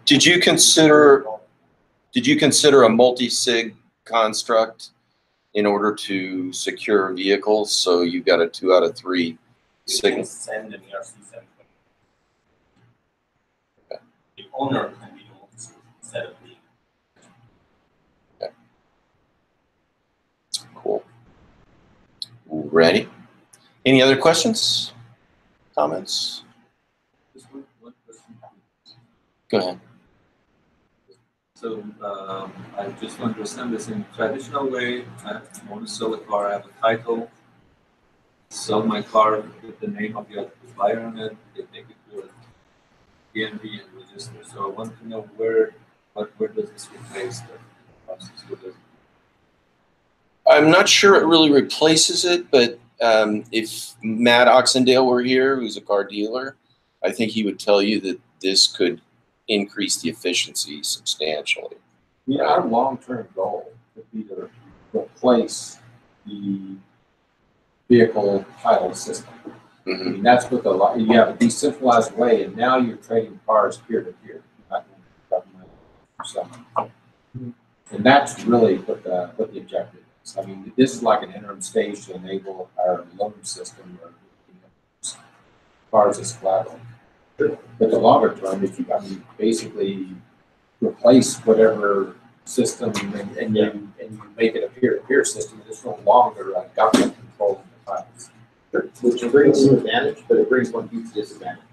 Did you consider a multi-sig construct in order to secure vehicles? So you got a 2 out of 3 signal. Send an ERC7. The owner can be the multi-sig instead of the. Okay. Cool. Ready? Any other questions? Comments? Just one question. Go ahead. So I just want to understand this in traditional way. I want to sell a car. I have a title. Sell my car with the name of the buyer on it. They take it to a DMV and register. So I want to know where does this replace the process? I'm not sure it really replaces it, but if Matt Oxendale were here, who's a car dealer, I think he would tell you that this could increase the efficiency substantially. Yeah, our long-term goal would be to replace the vehicle title system. I mean, that's what you have a decentralized way, and now you're trading cars peer to peer, not government or something. And that's really what the objective is. I mean, this is like an interim stage to enable our loan system or cars as collateral. But the longer term, if you basically replace whatever system and you make it a peer-to-peer system, it's no longer a government controlling the funds. Which brings an advantage, but it brings one huge disadvantage.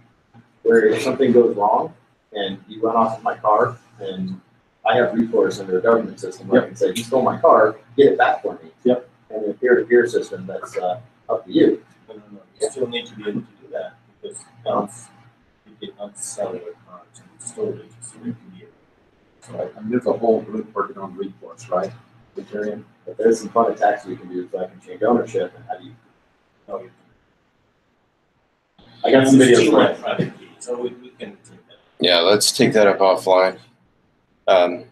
Where if something goes wrong and you run off with my car and I have recourse under a government system, where I can say, you stole my car, get it back for me. Yep. And in a peer-to-peer system, that's up to you. No. You still need to be able to do that because once you did not sell your car to storage, so you can be able. Right. And there's a whole group working on recourse, right? Ethereum. But there's some fun attacks you can do, so I can change ownership and how do you. I got some videos for it. Private key, so we can take that. Yeah, let's take that up offline. And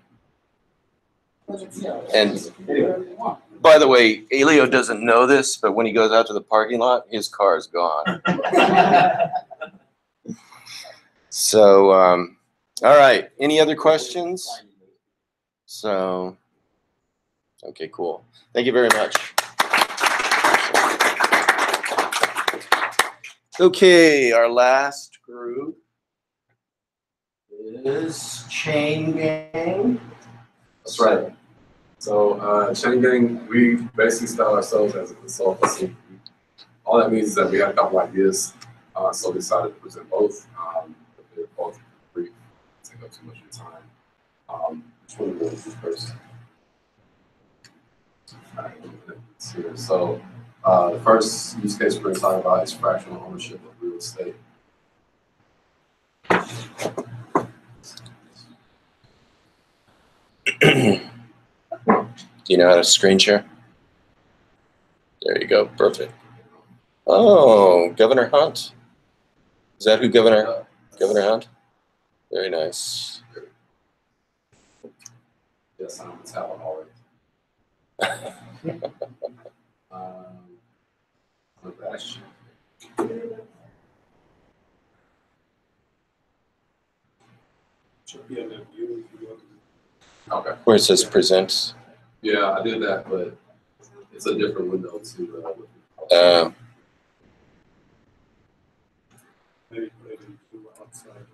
by the way, Elio doesn't know this, but when he goes out to the parking lot, his car is gone. So, all right. Any other questions? So, okay, cool. Thank you very much. Okay, our last group is Chain Gang. That's right. So Chain Gang, we basically style ourselves as a consultancy. All that means is that we had a couple ideas, so we decided to present both. But they're both brief, take up too much of your time. Which one will this first? All right, let's see here. So the first use case we're going to talk about is fractional ownership of real estate. Do you know how to screen share? There you go. Perfect. Oh, Governor Hunt. Is that who Governor Hunt? Very nice. Yes, I'm a talent already. Okay. Where it says present. Yeah, I did that, but it's a different window to. Maybe do outside.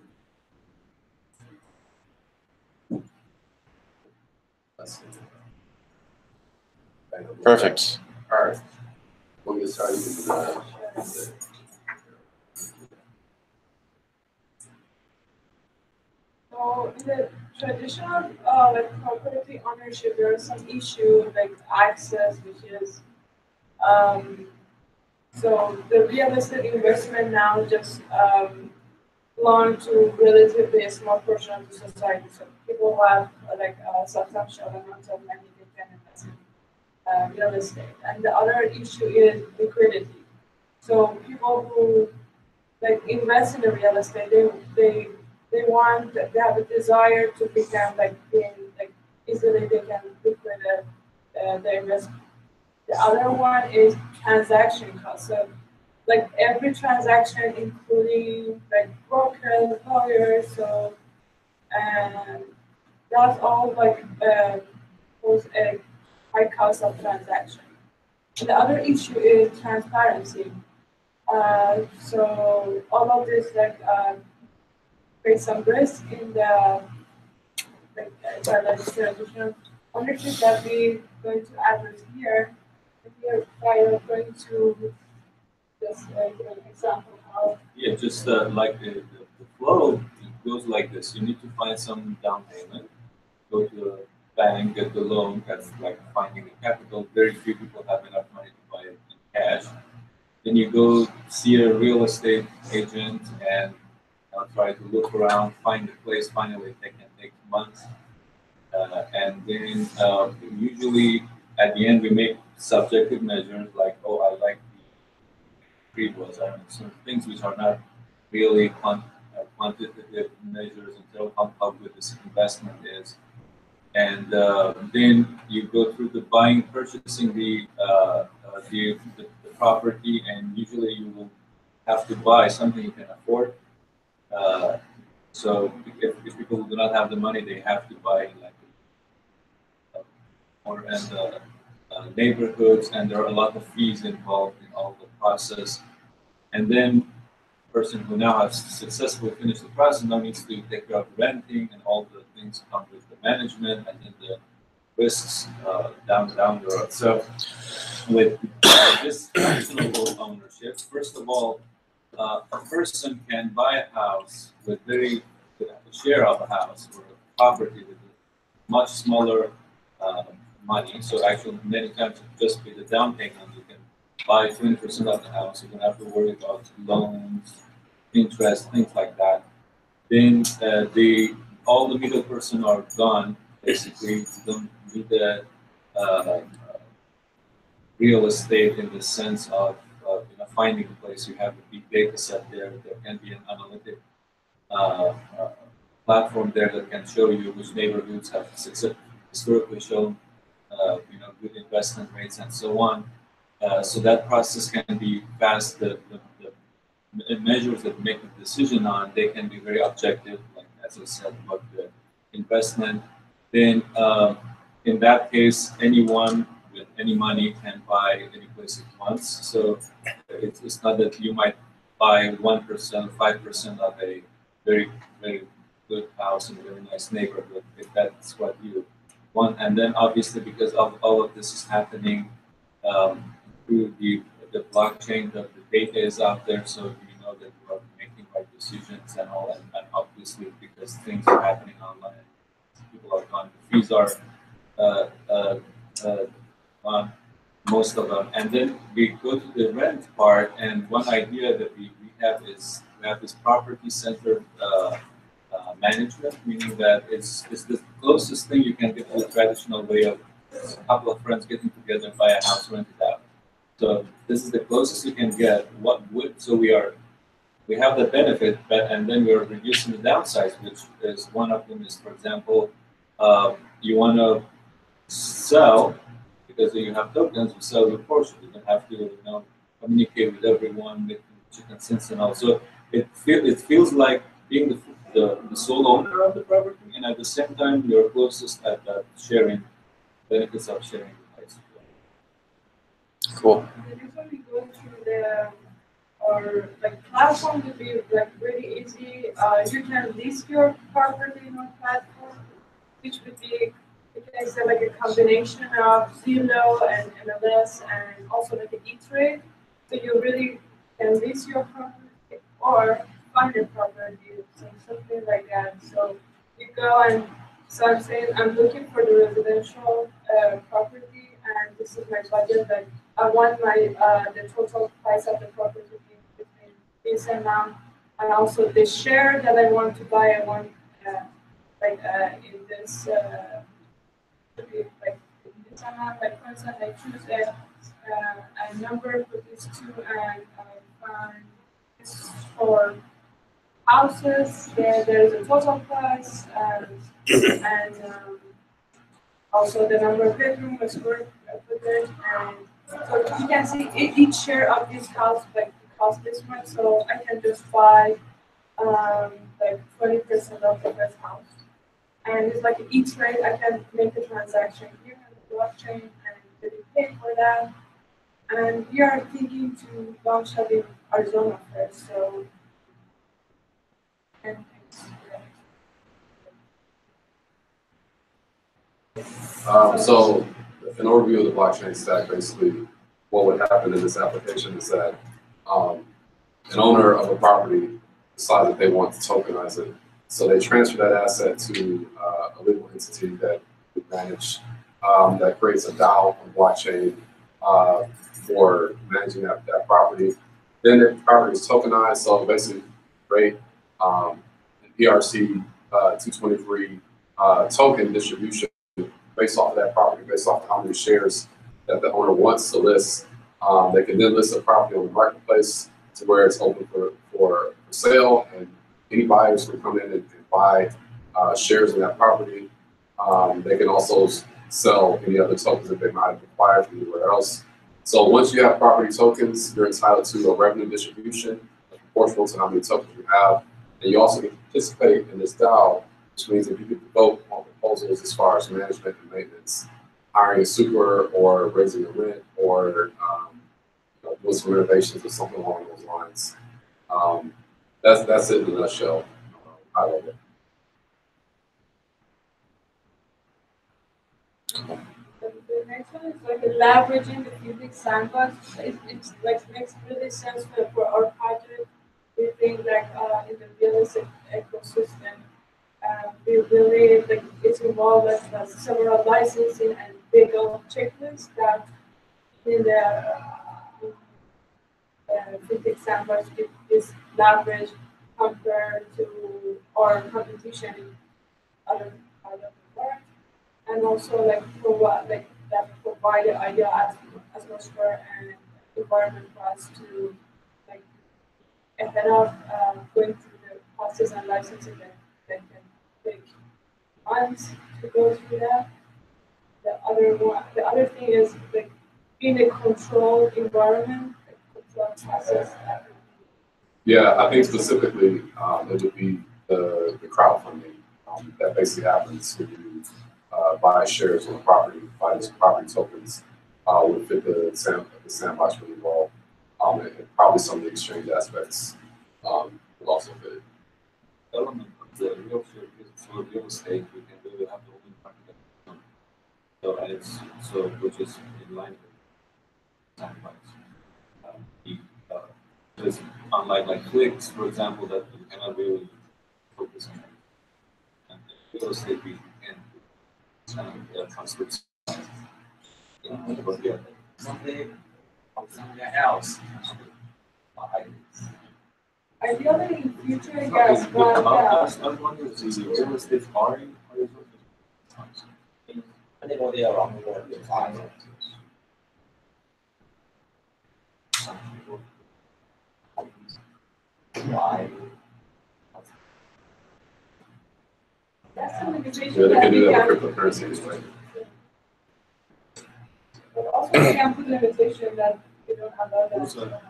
Perfect. All right. We'll get started. You can do that. So in the traditional like property ownership, there are some issue like access, which is so the real estate investment now just belong to relatively a small portion of the society. So people who have like a substantial amount of money they can invest in real estate. And the other issue is liquidity. So people who like invest in the real estate, they want, they have a desire to become like being like easily they can liquidate the investment. The other one is transaction cost. So like every transaction, including like brokers, lawyers, so and that's all like pose a high cost of transaction. And the other issue is transparency. So all of this like creates some risk in the like traditional ownership that we're going to address here. And here we are going to just give an example of. Yeah, just like the flow it goes like this. You need to find some down payment, go to the bank, get the loan. That's like finding the capital. Very few people have enough money to buy it in cash. Then you go see a real estate agent and try to look around, find a place. Finally, they can take months. And then usually at the end we make subjective measures like, oh, I like the pre-was. I mean, some things which are not really quantitative measures until how good this investment is. And then you go through the buying, purchasing the property, and usually you will have to buy something you can afford. So if people do not have the money, they have to buy like more and neighborhoods, and there are a lot of fees involved in all the process. And then the person who now has successfully finished the process now needs to take care of renting and all the things come with the management and then the risks down the road. So with this traditional ownership, first of all, a person can buy a house with a share of a house or a property with much smaller money. So actually, many times it just be the down payment. You can buy 20% of the house. You don't have to worry about loans, interest, things like that. Then all the middle person are gone. Basically, you don't need the real estate in the sense of finding a place. You have a big data set there. There can be an analytic platform there that can show you which neighborhoods have historically shown good investment rates and so on. So that process can be fast. The measures that make the decision on, they can be very objective, like as I said about the investment. Then in that case, anyone with any money can buy any place it wants. So it's not that you might buy 1%, 5% of a very, very good house in a very nice neighborhood, if that's what you want. And then obviously because of all of this is happening through the blockchain, the data is out there, so you know that you are making right decisions and all, and obviously because things are happening online, people are gone, the fees are on most of them. And then we go to the rent part, and one idea that we have is we have this property-centered management, meaning that it's the closest thing you can get to the traditional way of a couple of friends getting together and buy a house, rent it out. So this is the closest you can get. So we have the benefit, and then we're reducing the downsides, which is one of them is, for example, you want to sell because you have tokens, you sell your portion. You don't have to communicate with everyone, make consents and all. So it feels like being the sole owner of the property, and at the same time, you're closest at that sharing, benefits of sharing the rights. Cool. Usually go through the or like platform would be like really easy. You can list your property on platform, which would be you can say like a combination of Zillow and MLS and also like an E-Trade. So you really can list your property or find your property, so something like that. So you go and so I'm saying I'm looking for the residential property and this is my budget. Like I want my the total price of the property to be between this amount and also the share that I want to buy. I want in this to be like in this amount. Like for instance, I choose a number for these two and I find this for houses. There's a total price and also the number of bedrooms, square footage, and so you can see each share of this house like cost this much. So I can just buy like 20% of the first house, and it's like each rate I can make the transaction here on the blockchain and get paid for that. And we are thinking to launch that in Arizona first. So and So an overview of the blockchain stack, basically what would happen in this application is that an owner of a property decides that they want to tokenize it. So they transfer that asset to a legal entity that would manage, that creates a DAO on blockchain for managing that property. Then the property is tokenized, so basically create PRC 223 token distribution based off of that property, based off of how many shares that the owner wants to list. They can then list the property on the marketplace to where it's open for sale, and any buyers can come in and buy shares in that property. They can also sell any other tokens that they might have acquired from anywhere else. So once you have property tokens, you're entitled to a revenue distribution proportional to how many tokens you have. And you also can participate in this DAO, which means that you can vote on proposals as far as management and maintenance, hiring a super or raising the rent or doing some renovations or something along those lines. That's it in a nutshell. I love it. The next one is like leveraging the physics sandbox. It's like makes really sense for our project. We think like in the real estate ecosystem, we really like it's involved with several licensing and legal checklists that in the physics sandbox is leverage compared to our competition in other part of the world. And also like provide the idea atmosphere and environment for us to like ahead of going through the process and licensing that can take months to go through that. The other thing is like in a controlled environment, like controlled process. Yeah, I think specifically it would be the crowdfunding that basically happens when you buy shares on a property, buy these property tokens would fit the sandbox really well. And probably some of the exchange aspects would also fit. Element of the real estate, we can really have the open market. So it's which is in line with sandbox. It's unlike like clicks, for example, that you cannot really focus on. And real estate we can transfer. But yeah, Something somewhere else. Ideally in future, yes, but I was wondering if the real estate foreign or is it? Anybody around the world will find it. Why? that's a limitation Yeah, they that can we do that can. with cryptocurrency as well. But also we can put limitation that we don't allow Who's that.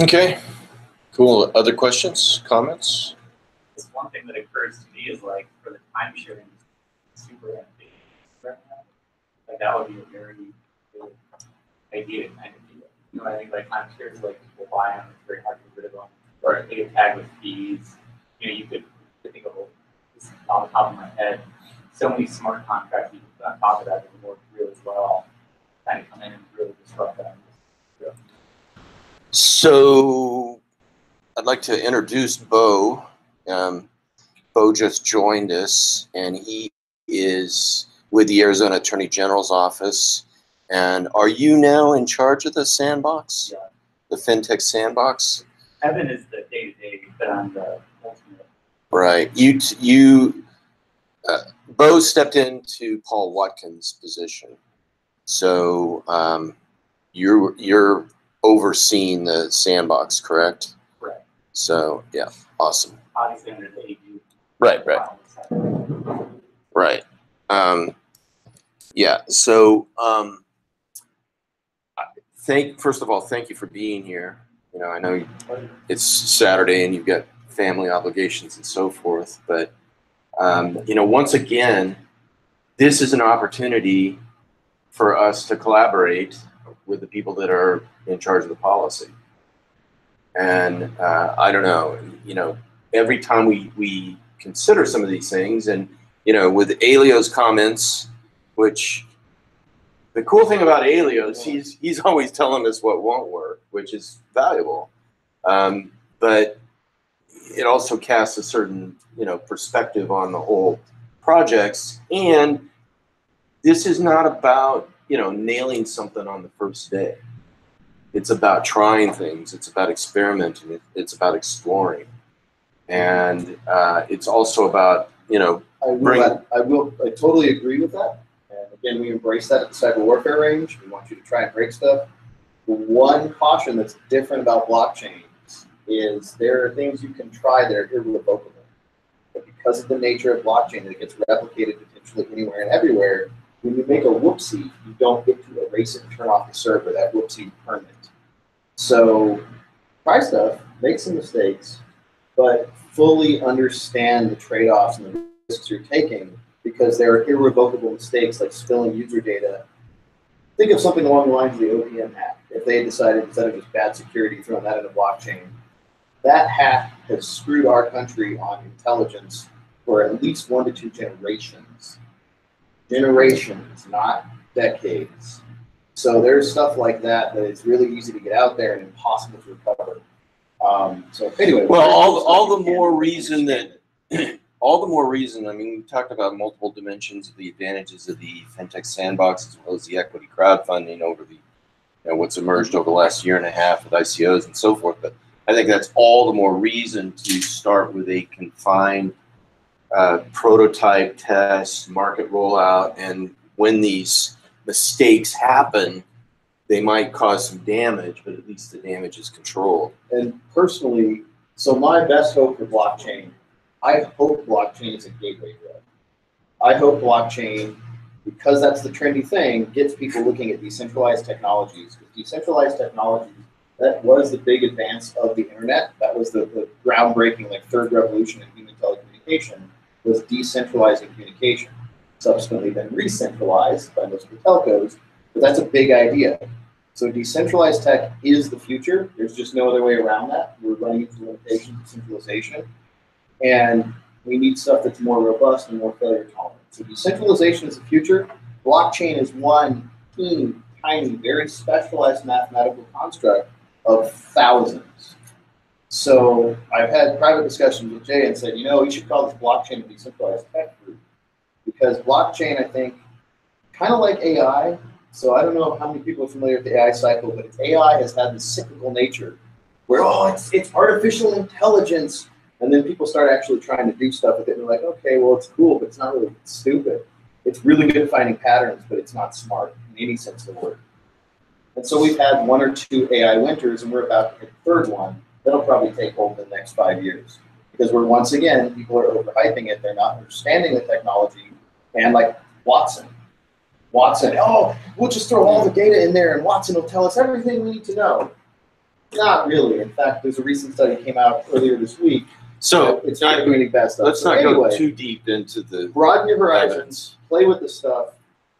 Okay, cool. Other questions, comments? Just one thing that occurs to me is like for the time sharing, super empty. Like that would be a very good idea to kind of do. You know, I think like time shares like people buy them, it's very hard to get rid of them. Or they get tagged with fees. You know, you could think of this off the top of my head. So many smart contracts you can put on top of that that work really well. Kind of come in and really disrupt that. Yeah. So I'd like to introduce Bo. Bo just joined us, and he is with the Arizona Attorney General's office. And are you now in charge of the sandbox? Yeah. The FinTech sandbox? Evan is the day-to-day, but I'm the ultimate. Right. Bo stepped into Paul Watkins' position. So you're overseeing the sandbox, correct? Correct. So yeah, awesome. Obviously under the AU. Right. Yeah. So first of all, thank you for being here. You know, I know it's Saturday and you've got family obligations and so forth, but you know, once again, this is an opportunity for us to collaborate with the people that are in charge of the policy. And I don't know, you know, every time we consider some of these things, and you know, with Elio's comments, which the cool thing about Elio's, he's always telling us what won't work, which is valuable. But it also casts a certain, you know, perspective on the whole projects. And this is not about, you know, nailing something on the first day. It's about trying things. It's about experimenting. It's about exploring. And it's also about, you know, I totally agree with that. And again, we embrace that at the cyber warfare range. We want you to try and break stuff. The one caution that's different about blockchains is there are things you can try that are irrevocable. But because of the nature of blockchain, that it gets replicated potentially anywhere and everywhere, when you make a whoopsie, you don't get to erase it and turn off the server. That whoopsie is permanent. So try stuff, make some mistakes, but fully understand the trade-offs and the risks you're taking, because there are irrevocable mistakes like spilling user data. Think of something along the lines of the OPM hack. If they had decided, instead of just bad security, throwing that in a blockchain, that hack has screwed our country on intelligence for at least 1 to 2 generations. Generations, not decades. So there's stuff like that that it's really easy to get out there and impossible to recover. So anyway. Well, all the more reason that, I mean, we talked about multiple dimensions of the advantages of the FinTech sandbox, as well as the equity crowdfunding over the, you know, what's emerged over the last year and a half with ICOs and so forth. But I think that's all the more reason to start with a confined prototype test, market rollout, and when these mistakes happen, they might cause some damage, but at least the damage is controlled. And personally, so my best hope for blockchain, I hope blockchain is a gateway drug. I hope blockchain, because that's the trendy thing, gets people looking at decentralized technologies. Because decentralized technologies, that was the big advance of the internet. That was the groundbreaking, like, third revolution in human telecommunication, was decentralizing communication. Subsequently then re-centralized by most of the telcos, but that's a big idea. So decentralized tech is the future. There's just no other way around that. We're running into limitations of centralization. And we need stuff that's more robust and more failure tolerant. So decentralization is the future. Blockchain is one teeny, tiny, very specialized mathematical construct of thousands. So I've had private discussions with Jay and said, you know, we should call this blockchain a decentralized tech group. Because blockchain, I think, kind of like AI, so I don't know how many people are familiar with the AI cycle, but AI has had this cyclical nature where, oh, it's artificial intelligence. And then people start actually trying to do stuff with it. And they're like, okay, well, it's cool, but it's not really stupid. It's really good at finding patterns, but it's not smart in any sense of the word. And so we've had 1 or 2 AI winters, and we're about to hit the third one. That'll probably take hold in the next 5 years. Because we're, once again, people are overhyping it. They're not understanding the technology. And like Watson, oh, we'll just throw all the data in there and Watson will tell us everything we need to know. Not really. In fact, there's a recent study came out earlier this week. So It's not doing any bad stuff. let's So not go anyway, too deep into the broaden your horizons, evidence. play with the stuff,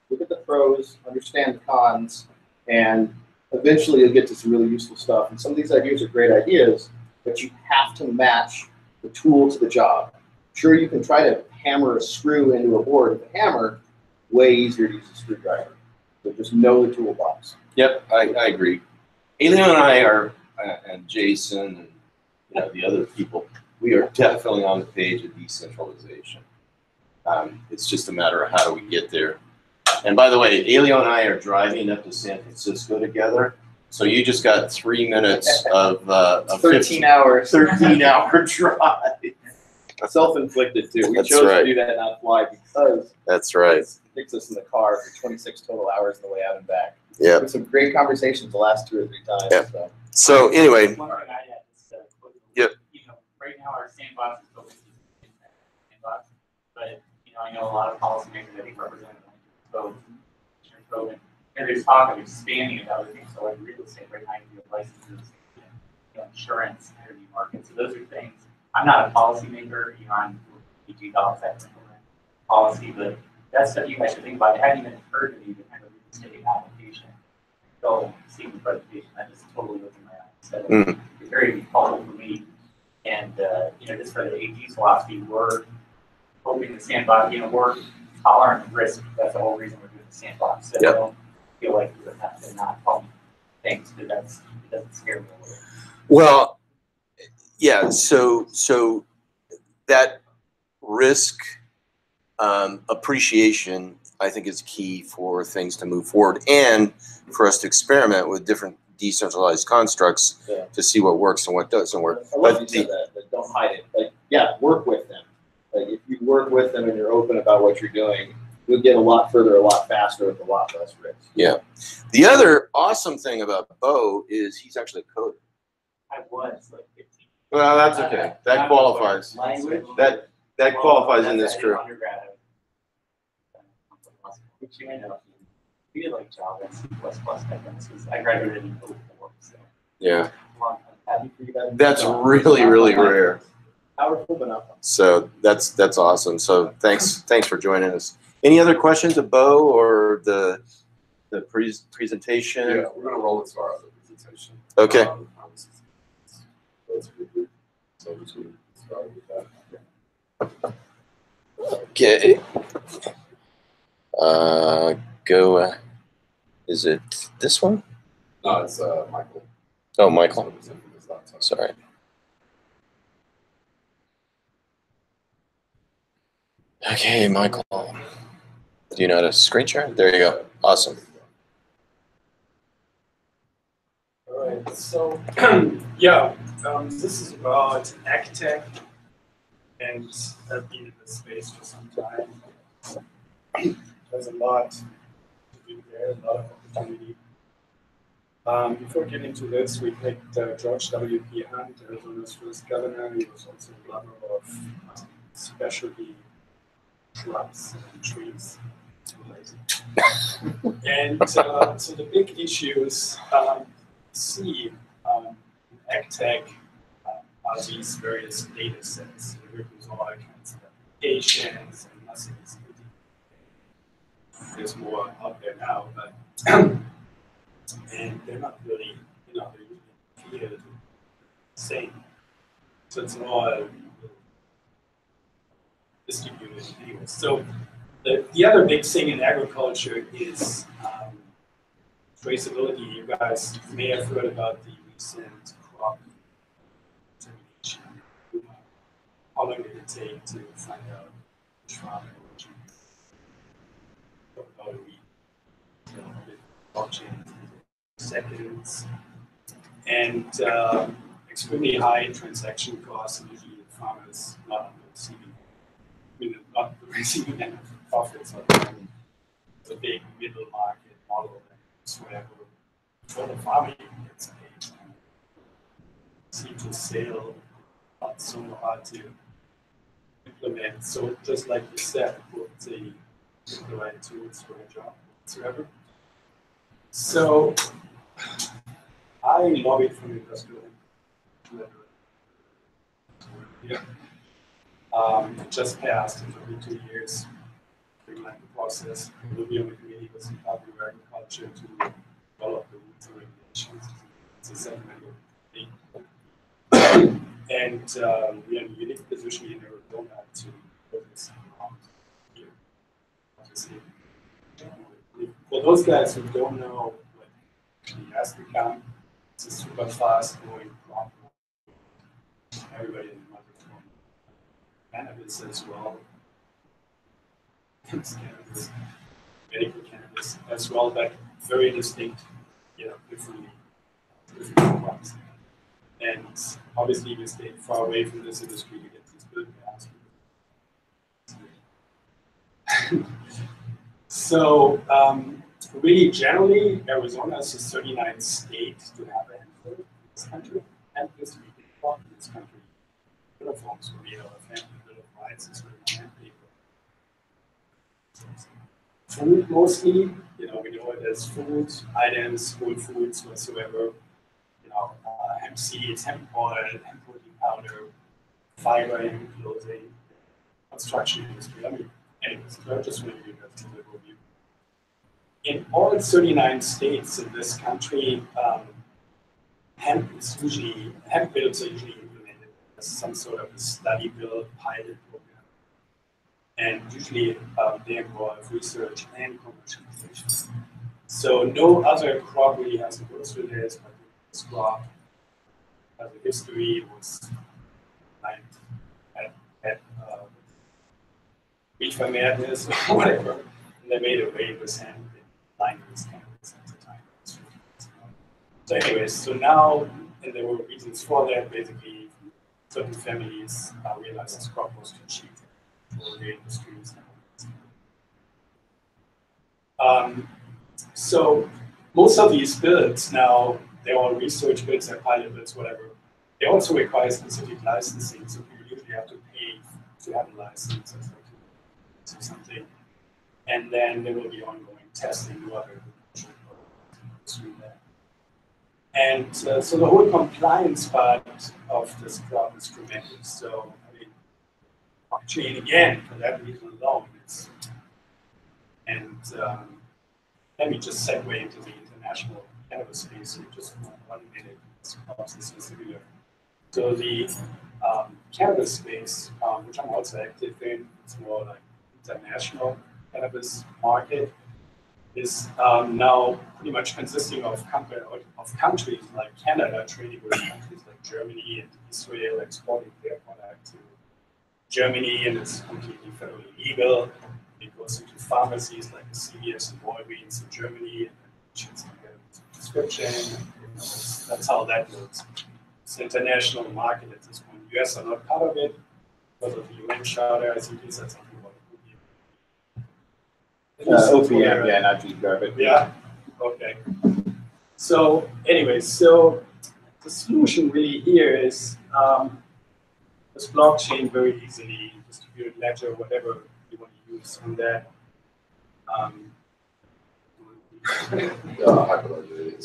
look at the pros, understand the cons, and eventually you'll get to some really useful stuff. And some of these ideas are great ideas, but you have to match the tool to the job. Sure, you can try to hammer a screw into a board with a hammer, way easier to use a screwdriver. So just know the toolbox. Yep, I agree. Elio and I are, and Jason and the other people, we are definitely on the page of decentralization. It's just a matter of how do we get there. And by the way, Elio and I are driving up to San Francisco together. So you just got 3 minutes of 13 hours. 13-hour drive. Self-inflicted too. We That's chose right. to do that and not fly because That's right. it takes us in the car for 26 total hours on the way out and back. Yeah. With some great conversations the last 2 or 3 times. Yeah. So. So anyway, One thing I had is, Yep. Right now our sandbox is focused on sandbox, but I know a lot of policymakers, I think Representative Bowen, and there's talk of expanding it to other things, so like real estate right now, you have licenses, insurance, energy markets. So those are things. I'm not a policymaker, I'm EG dollars that policy, but that's stuff you guys should think about. It hadn't even occurred to me to kind of real estate application. Go see the presentation. That just totally opened my eyes. So it's very helpful for me. And just for the AG's philosophy, we're hoping the sandbox, we're tolerant of risk. That's the whole reason we're doing the sandbox. So I don't feel like we would have to not call things, because it doesn't scare me a little bit. well, yeah. So that risk appreciation, I think, is key for things to move forward and for us to experiment with different decentralized constructs to see what works and what doesn't work. I love you said that, but don't hide it. Work with them. If you work with them and you're open about what you're doing, you'll get a lot further, a lot faster, with a lot less risk. Yeah. The other awesome thing about Bo is he's actually a coder. I was like 15. Well, that's okay. That qualifies. Language. That qualifies in this crew. We did like Java and C++ because I graduated in 04. So. Yeah. Happy for you guys. That's really, really rare. Powerful, but not fun. So that's awesome. So thanks for joining us. Any other questions of Bo or the presentation? Yeah, we're gonna roll into our other presentation. Okay. So we should start with that. Okay. Go. Is it this one? No, it's Michael. Oh, Michael. Sorry. Okay, Michael. Do you know how to screen share? There you go. Awesome. All right. So, this is about AgTech, and I've been in this space for some time. There's a lot to do there, a lot of opportunity. Before getting into this, we picked George W.P. Hunt, Arizona's first governor. He was also a lover of specialty shrubs and trees. And so the big issues see in AgTech are these various data sets. We use all kinds of applications, and nothing is there's more out there now, but and they're not really, they're usually clear the same. So it's all distributed anyway. So the other big thing in agriculture is traceability. You guys may have heard about the recent crop termination. How long did it take to find out which farm origin? About a week. Blockchain seconds. And extremely high transaction costs, usually farmers not receiving any profits on the big middle market model, and whatever for the farmer gets paid. Seem to sell, not so hard to implement. So just like you said, put the right tools for a job whatsoever. So I lobbied for the industrial. Yeah. It just passed. It took me 2 years to like the process. We'll be on the committee with the Department of Agriculture to develop the rules and regulations. It's a segmental thing. And we are in a unique position in Arizona to put this here. Obviously. For those guys who don't know what the has become, it's a super fast growing crop. Everybody in the market cannabis as well. Cannabis, medical cannabis as well, but very distinct, different crops. And obviously, we stay far away from this industry to get these good gas. So, really, generally, Arizona is the 39th state to have a hemp in this country, and this week in this country. Uniforms for the family bill of rights is written on paper. Food mostly, we know it as food items, whole foods whatsoever. Hemp seeds, hemp oil, hemp protein powder, fiber in clothing, construction industry. Anyways, I just want to give that a little overview. In all 39 states in this country, hemp bills are usually implemented as some sort of a study bill, pilot program. And usually they involve research and commercialization. So no other crop really has to go through this, but this crop has a history, was like at reefer madness or whatever, and they made a way with hemp in line with cannabis at the time. So anyways, so now, and there were reasons for that, basically certain families realized this crop was too cheap for the industries. So most of these builds now, they're all research builds, they're pilot builds, whatever. They also require specific licensing, so people usually have to pay to have a license or something. And then there will be ongoing testing, whatever. Through that. And so the whole compliance part of this crop is tremendous. So, blockchain again, for that reason alone, let me just segue into the international cannabis space in just 1 minute. This is similar. So the cannabis space, which I'm also active in, it's more like international cannabis market, is now pretty much consisting of countries like Canada trading with countries like Germany and Israel, exporting their product to Germany, and it's completely federally legal. It goes into pharmacies like the CVS and Walgreens in Germany, and patients can get a prescription. That's how that works. It's an international market at this point. US are not part of it because of the UN Charter. I think he said something about OPM, yeah, not G-Garbage. Yeah, okay. So, anyways, so the solution really here is this blockchain very easily, distributed ledger, whatever you want to use on that.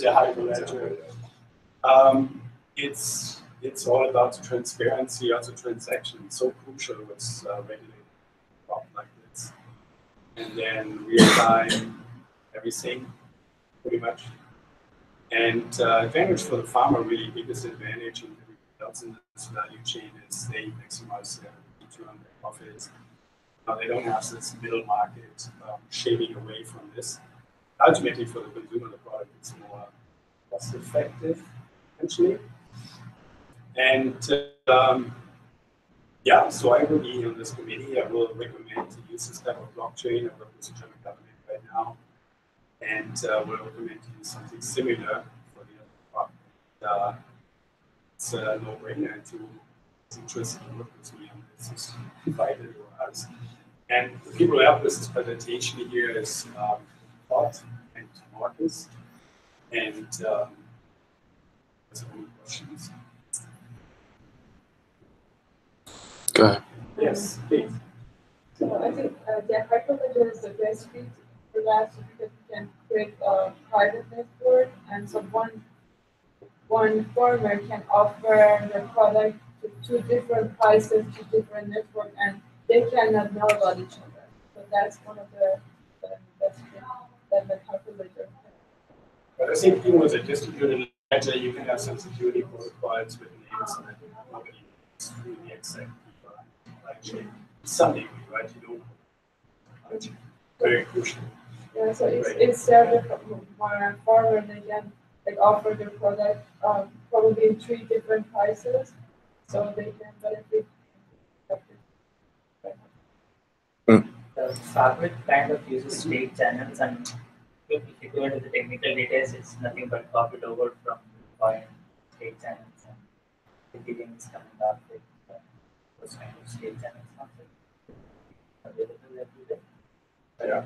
Hyperledger. It's all about transparency, also transactions. So crucial with regulated crop like this. And then real time, everything, pretty much. And advantage for the farmer, really biggest advantage, and everybody else in this value chain is they maximize their return on their profits. They don't have this middle market shaving away from this. Ultimately, for the consumer, the product is more cost effective, essentially. And so I will be on this committee. I will recommend to use this type of blockchain. I work with the German government right now, and will recommend to use something similar for the other product. It's a no-brainer to it's interested to work with me on this. Just invited or us. And the people who helped with this presentation here is Todd and Marcus. And there's any questions? Go ahead. Yes, please. So I think the hyperledger is the best fit for that, so that you can create a private network and someone one farmer can offer the product to two different prices to different network, and they cannot know about each other. So that's one of the calculator. But I think even with a distributed ledger, you can have some security protocols with names that nobody knows really exactly. Actually, some degree, right? You don't know. Very crucial. Yeah, so instead of farmer, they can like offer their product probably in 3 different prices, so they can benefit. The Fabric kind of uses state channels, and if you go into the technical details, it's nothing but copied over from point state channels, and the billing is coming up with those kind of state channels. Available everywhere. Yeah.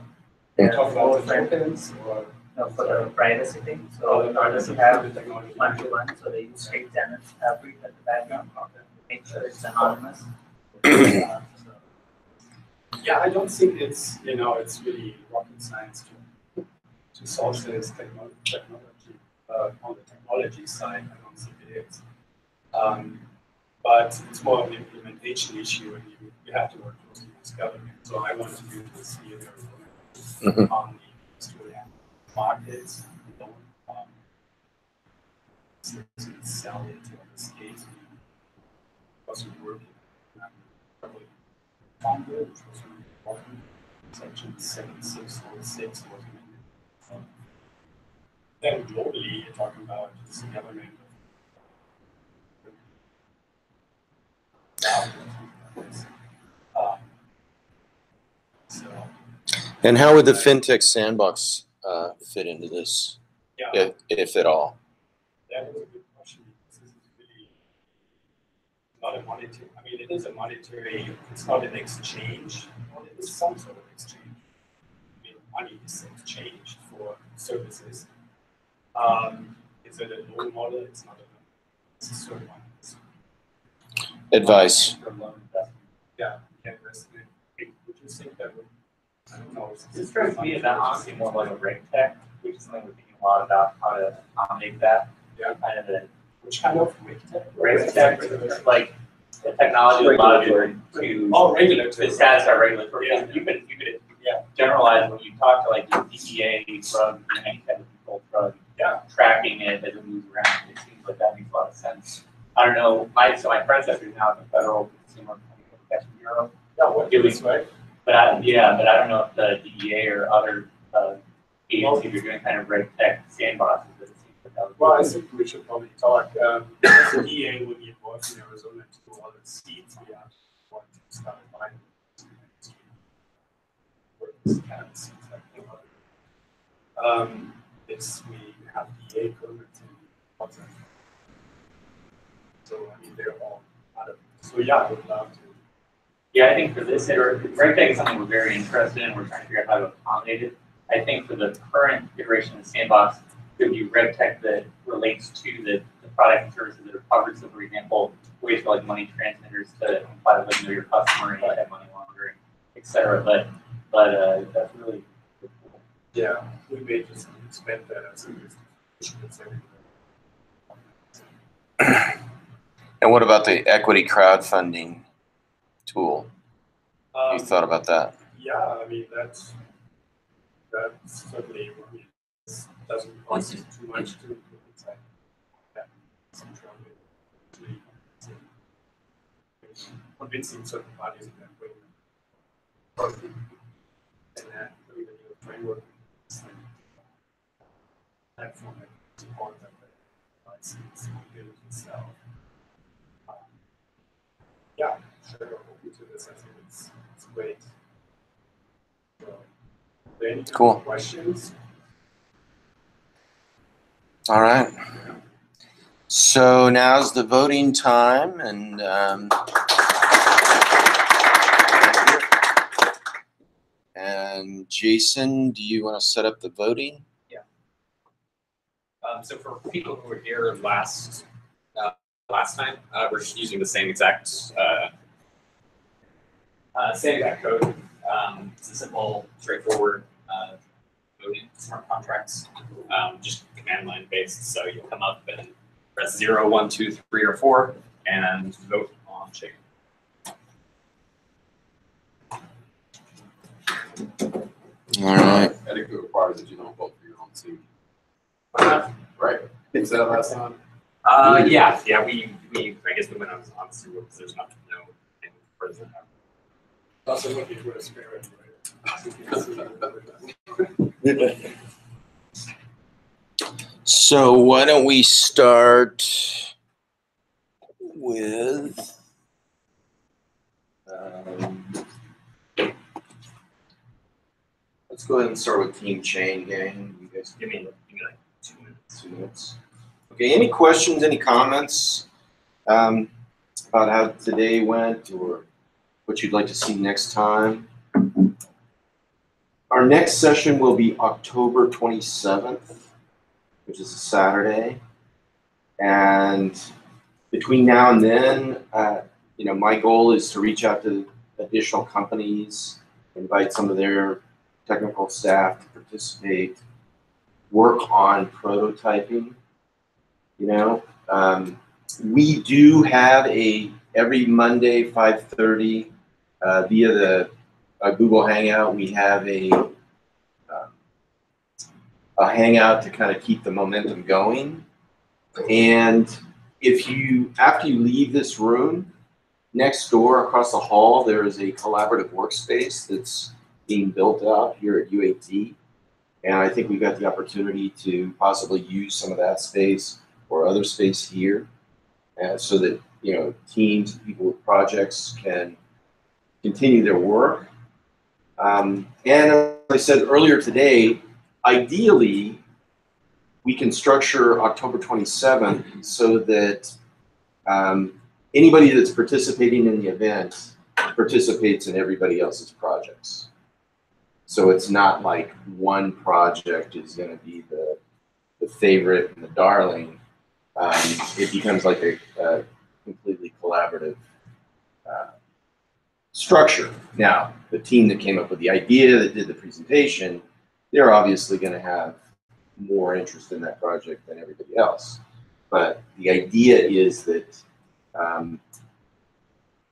There Talk are about 4 the tokens or for the privacy thing. So in order to have one-to-one, so they use state channels fabric at the background, make sure it's anonymous. Yeah, I don't think it's it's really rocket science to solve this technology on the technology side. I don't think it is, but it's more of an implementation issue, and you have to work closely with government. So I want to do this here on the Australian markets. We don't seriously sell it to other states because we work in Congo, which was really important. Section 7606 was amended. Then globally, you're talking about the government. And how would the fintech sandbox fit into this, Yeah, if at all? that is a good question. This is really not a monetary. I mean, it is a monetary. It's not an exchange. Well, it is some sort of exchange. I mean, money is exchanged for services. Is it a loan model? It's not a loan. It's a sort of one. Advice. Yeah, investment. Would you think that would? I don't know. This strikes me as honestly more like a reg tech, which is something we're thinking a lot about how to accommodate that. Yeah. Kind of a Which kind of reg tech, like the technology that allows you to regulatory. satisfy regulatory. Yeah. You could generalize when you talk to like the DEA drug, any kind of controlled drug, tracking it as it moves around. It seems like that makes a lot of sense. I don't know. My predecessor is now at the Federal Consumer Protection Bureau. Doing right. But I don't know if the DEA or other agencies are doing kind of reg tech sandboxes. Well, I think we should probably talk. The DEA would be involved in Arizona to do all the seeds we have to start buying. It's we have DEA permits and so I mean they're all out of. So yeah, I would love to. Yeah, I think for this, reg tech is something we're very interested in. We're trying to figure out how to accommodate it. I think for the current iteration of the sandbox, there would be reg tech that relates to the product and services that are covered. So, for example, ways for like money transmitters to imply to like know your customer and have money laundering, et cetera. But that's really cool. Yeah, we may just expect that as a And what about the equity crowdfunding tool? You thought about that? Yeah, I mean that's certainly doesn't cost too much to inside. Convincing certain parties in that way. And that putting a new framework platform that support that license build itself. Yeah, sure. Open to this. I think it's great. So, any cool questions? All right. So now's the voting time, and Jason, do you want to set up the voting? Yeah. So for people who were here last time, we're just using the same exact code. It's a simple, straightforward voting smart contracts, just command line based. So you come up and press 0, 1, 2, 3, or 4, and vote on chain. All right. Etiquette requires that you don't vote for your own team. Right. You said that last time? Yeah, I guess we went on to because there's no president. Also looking for a spirit, So why don't we start with let's go ahead and start with team chain, gang. You guys Give me like 2 minutes. 2 minutes. Okay. Any questions? Any comments about how today went, or what you'd like to see next time? Our next session will be October 27th, which is a Saturday. And between now and then, my goal is to reach out to additional companies, invite some of their technical staff to participate, work on prototyping. We do have every Monday, 5:30, via the Google Hangout, we have a hangout to kind of keep the momentum going. And after you leave this room, next door across the hall, there is a collaborative workspace that's being built out here at UAT. And I think we've got the opportunity to possibly use some of that space or other space here, so that teams, people with projects can continue their work. And as I said earlier today, ideally, we can structure October 27th so that anybody that's participating in the event participates in everybody else's projects. So it's not like one project is going to be the favorite and the darling. It becomes like a completely collaborative structure. Now, the team that came up with the idea, that did the presentation, they're obviously going to have more interest in that project than everybody else. But the idea is that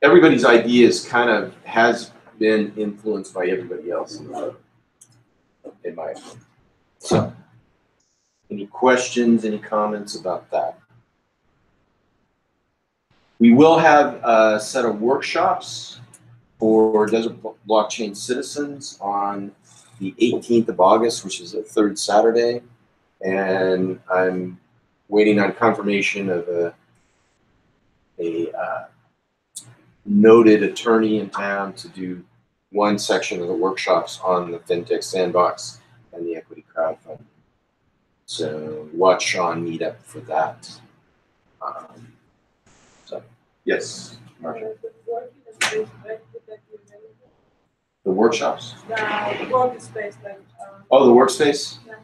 everybody's ideas kind of has been influenced by everybody else, in my opinion. So, any questions, any comments about that? We will have a set of workshops for Desert Blockchain citizens on the 18th of August, which is the third Saturday. And I'm waiting on confirmation of a noted attorney in town to do one section of the workshops on the FinTech Sandbox and the equity crowdfunding. So watch on Meetup for that. So, yes, Marcia. The workshops? The workspace, Oh, the workspace? Yeah.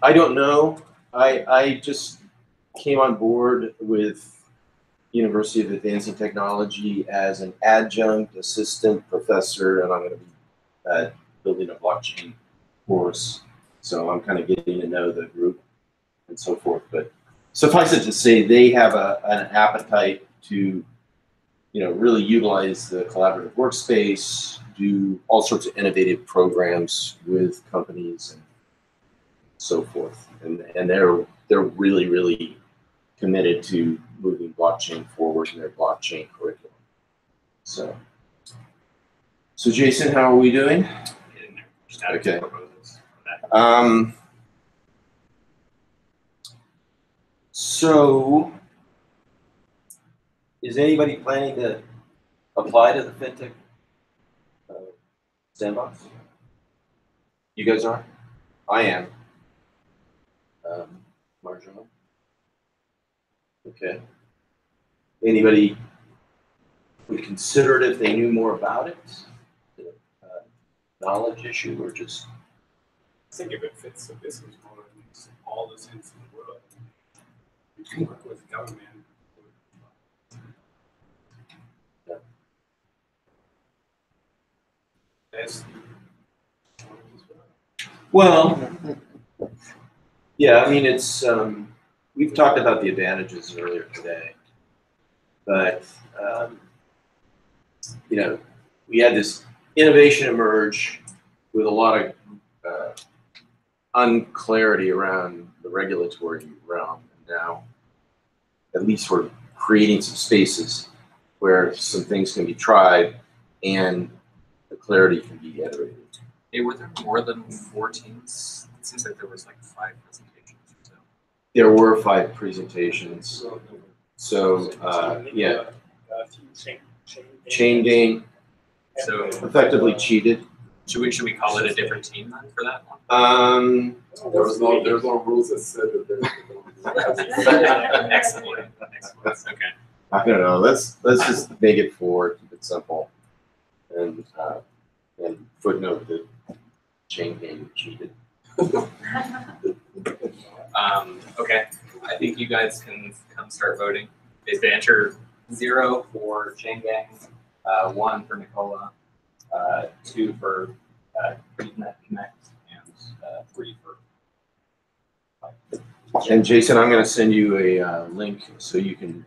I don't know. I just came on board with University of Advancing Technology as an adjunct assistant professor, and I'm going to be building a blockchain course. So I'm kind of getting to know the group and so forth. But suffice it to say, they have an appetite to, really utilize the collaborative workspace, do all sorts of innovative programs with companies and so forth. And they're really, really committed to moving blockchain forward in their blockchain curriculum. So Jason, how are we doing? Okay. So is anybody planning to apply to the FinTech Sandbox? You guys are? I am. Marginal. Okay. Anybody would consider it if they knew more about it? Knowledge issue, or just? I think if it fits the business model, it makes all the sense in the world. You can work with government. Yeah. Well, yeah, I mean, it's we've talked about the advantages earlier today, but you know, we had this innovation emerge with a lot of unclarity around the regulatory realm. And now, at least we're creating some spaces where some things can be tried and the clarity can be iterated. Hey, were there more than 4 teams? It seems like there was like 5 presentations or so. There were 5 presentations. So yeah, chain gang. So effectively cheated. Should we call it a different team then for that one? There's no rules that said that there's Excellent. Okay. I don't know. Let's just make it 4, keep it simple, and footnote that chain gang cheated. Okay. I think you guys can come start voting. Basically, enter 0 for chain gang, 1 for Nicola, 2 for Net Connect, and 3 for. And Jason, I'm going to send you a link so you can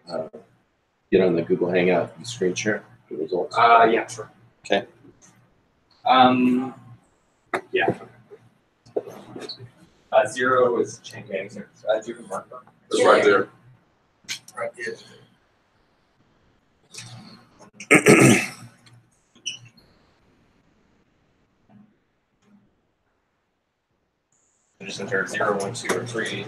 get on the Google Hangout and screen share the results. Yeah, sure. Okay. Yeah. 0 is chain gang. So you can mark them. It's right there. Right here. Just enter 0, 1, 2, or 3.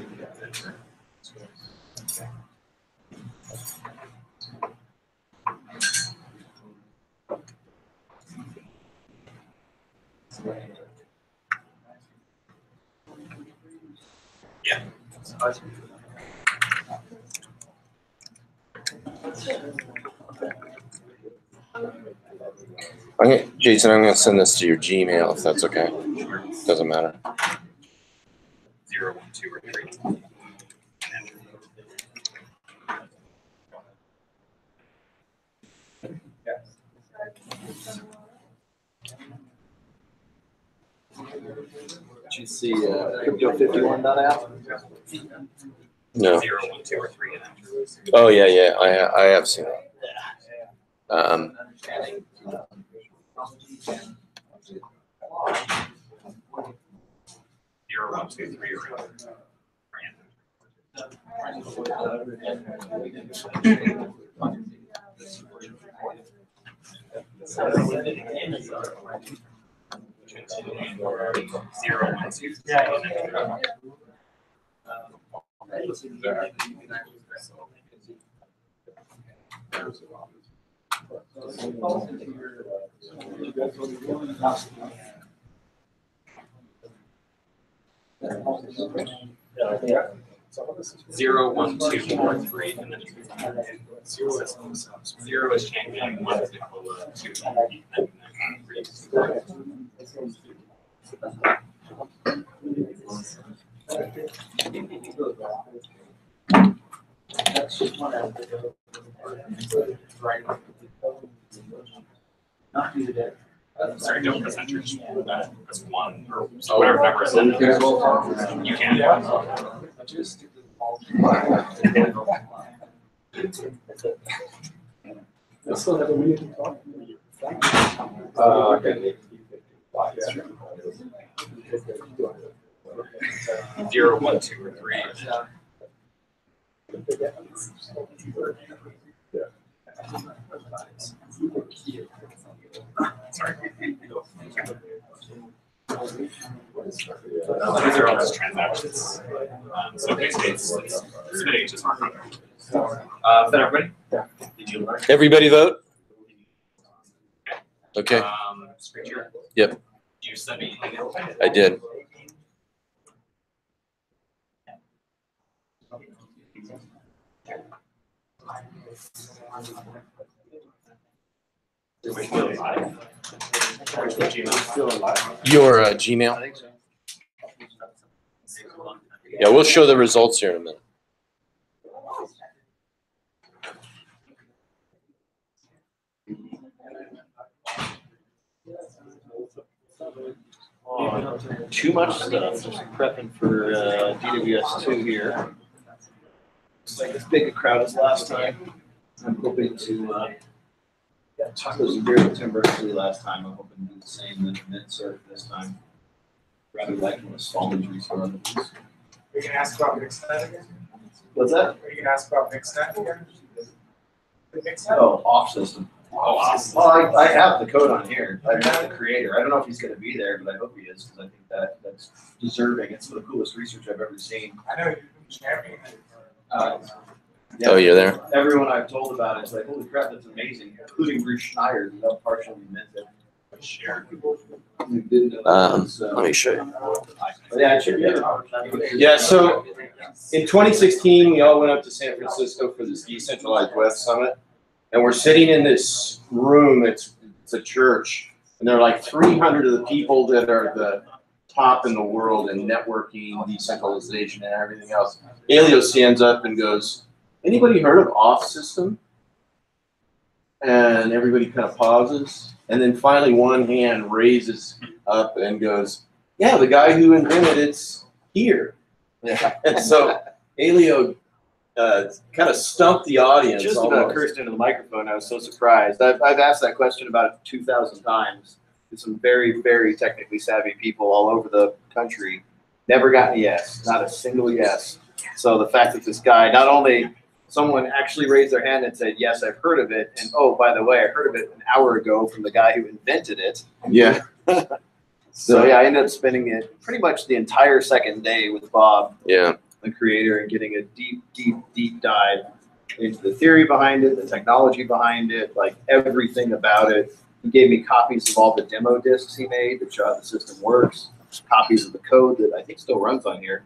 Yeah. Jason, I'm going to send this to your Gmail if that's okay. Doesn't matter. 0, 1, 2, or 3. Did you see crypto51.app? No. 0, 1, 2, or 3. Oh yeah. I have seen that. 0, 1, 2, 3, or 0, 1, 2, 3. Zero, 1, 2, or 3, and then 0 is chain gang, 1 is Nicola, 2 is Pete, and then 3 is sorry, don't press enter. Press 1 or whatever number is in there. You can. I still have a minute to talk. okay. 0, 1, 2, or 3. Sorry. These are all just transactions. So basically, it's submitting to smart contract. Is that everybody? Did you learn? Everybody vote? Okay. Screen share? Yep. Did you send me an email? I did. Your Gmail? Yeah, we'll show the results here in a minute. Too much stuff. Just prepping for DWS2 here. It's like as big a crowd as last time. I'm hoping to, tacos and beer with Tim Berkeley last time. I'm hoping to do the same in mid-surf this time. Rather like when a Stallman's restart. Are you gonna ask about Mixnet again? What's that? Are you gonna ask about Mixnet again? The Mixnet? Oh, off system. Oh, awesome. Well, I have the code on here. I have the creator. I don't know if he's going to be there, but I hope he is because I think that's deserving. It's the coolest research I've ever seen. I know you've been championing it. Yeah, Oh, you're there? Everyone I've told about it is like, holy crap, that's amazing, including Bruce Schneider, who helped partially invent it. Let me show you. But yeah, it should be. Yeah, so in 2016, we all went up to San Francisco for this Decentralized West Summit, and we're sitting in this room. It's a church, and there are like 300 of the people that are the top in the world in networking, decentralization, and everything else. Elio stands up and goes, "Anybody heard of Off System?" And everybody kind of pauses, and then finally one hand raises up and goes, "Yeah, the guy who invented it's here." Yeah. And so Elio kind of stumped the audience. Just about cursed into the microphone. I was so surprised. I've asked that question about 2,000 times to some very, very technically savvy people all over the country. Never gotten a yes, not a single yes. So the fact that this guy, not only someone actually raised their hand and said, yes, I've heard of it, and oh, by the way, I heard of it an hour ago from the guy who invented it. Yeah. So yeah, I ended up spending it pretty much the entire second day with Bob, Yeah. the creator, and getting a deep, deep, deep dive into the theory behind it, the technology behind it, like everything about it. He gave me copies of all the demo discs he made that show how the system works, copies of the code that I think still runs on here.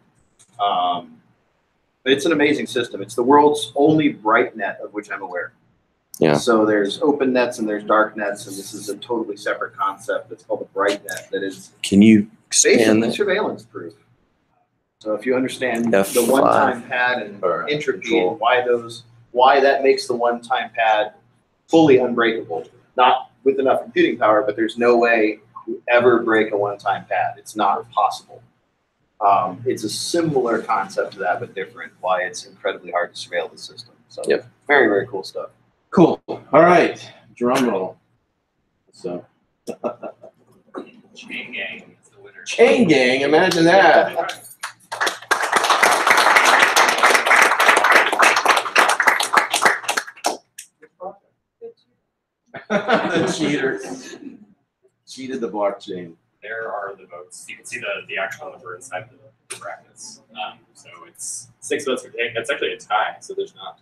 It's an amazing system. It's the world's only bright net of which I'm aware. Yeah. So there's open nets and there's dark nets, and this is a totally separate concept. It's called a bright net that is Can you expand basically that? surveillance proof. So if you understand F5 the one-time pad and or entropy and why that makes the one-time pad fully unbreakable, not with enough computing power, but there's no way you ever break a one-time pad. It's not possible. It's a similar concept to that, but different. Why it's incredibly hard to surveil the system. So Yep. very, very cool stuff. Cool. All right. Drum roll. So Chain Gang is the winner. Chain Gang, imagine that. The cheaters cheated the blockchain. There are the votes. You can see the actual number inside the brackets. So it's 6 votes for Tank. That's actually a tie. So there's not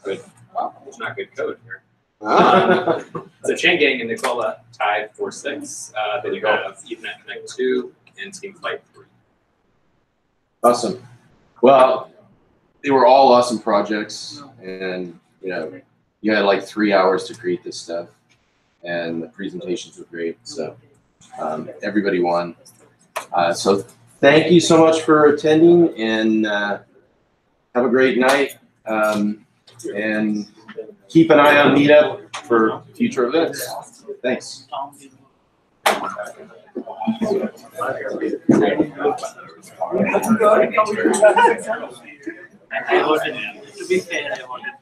good code here. So Chain Gang and Nicola tied for 6. Then you have Ethernet Connect 2 and Team Flight 3. Awesome. Well, they were all awesome projects, and you had like 3 hours to create this stuff, and the presentations were great. So everybody won. So thank you so much for attending, and have a great night. And keep an eye on Meetup for future events. Thanks. To be fair, I wanted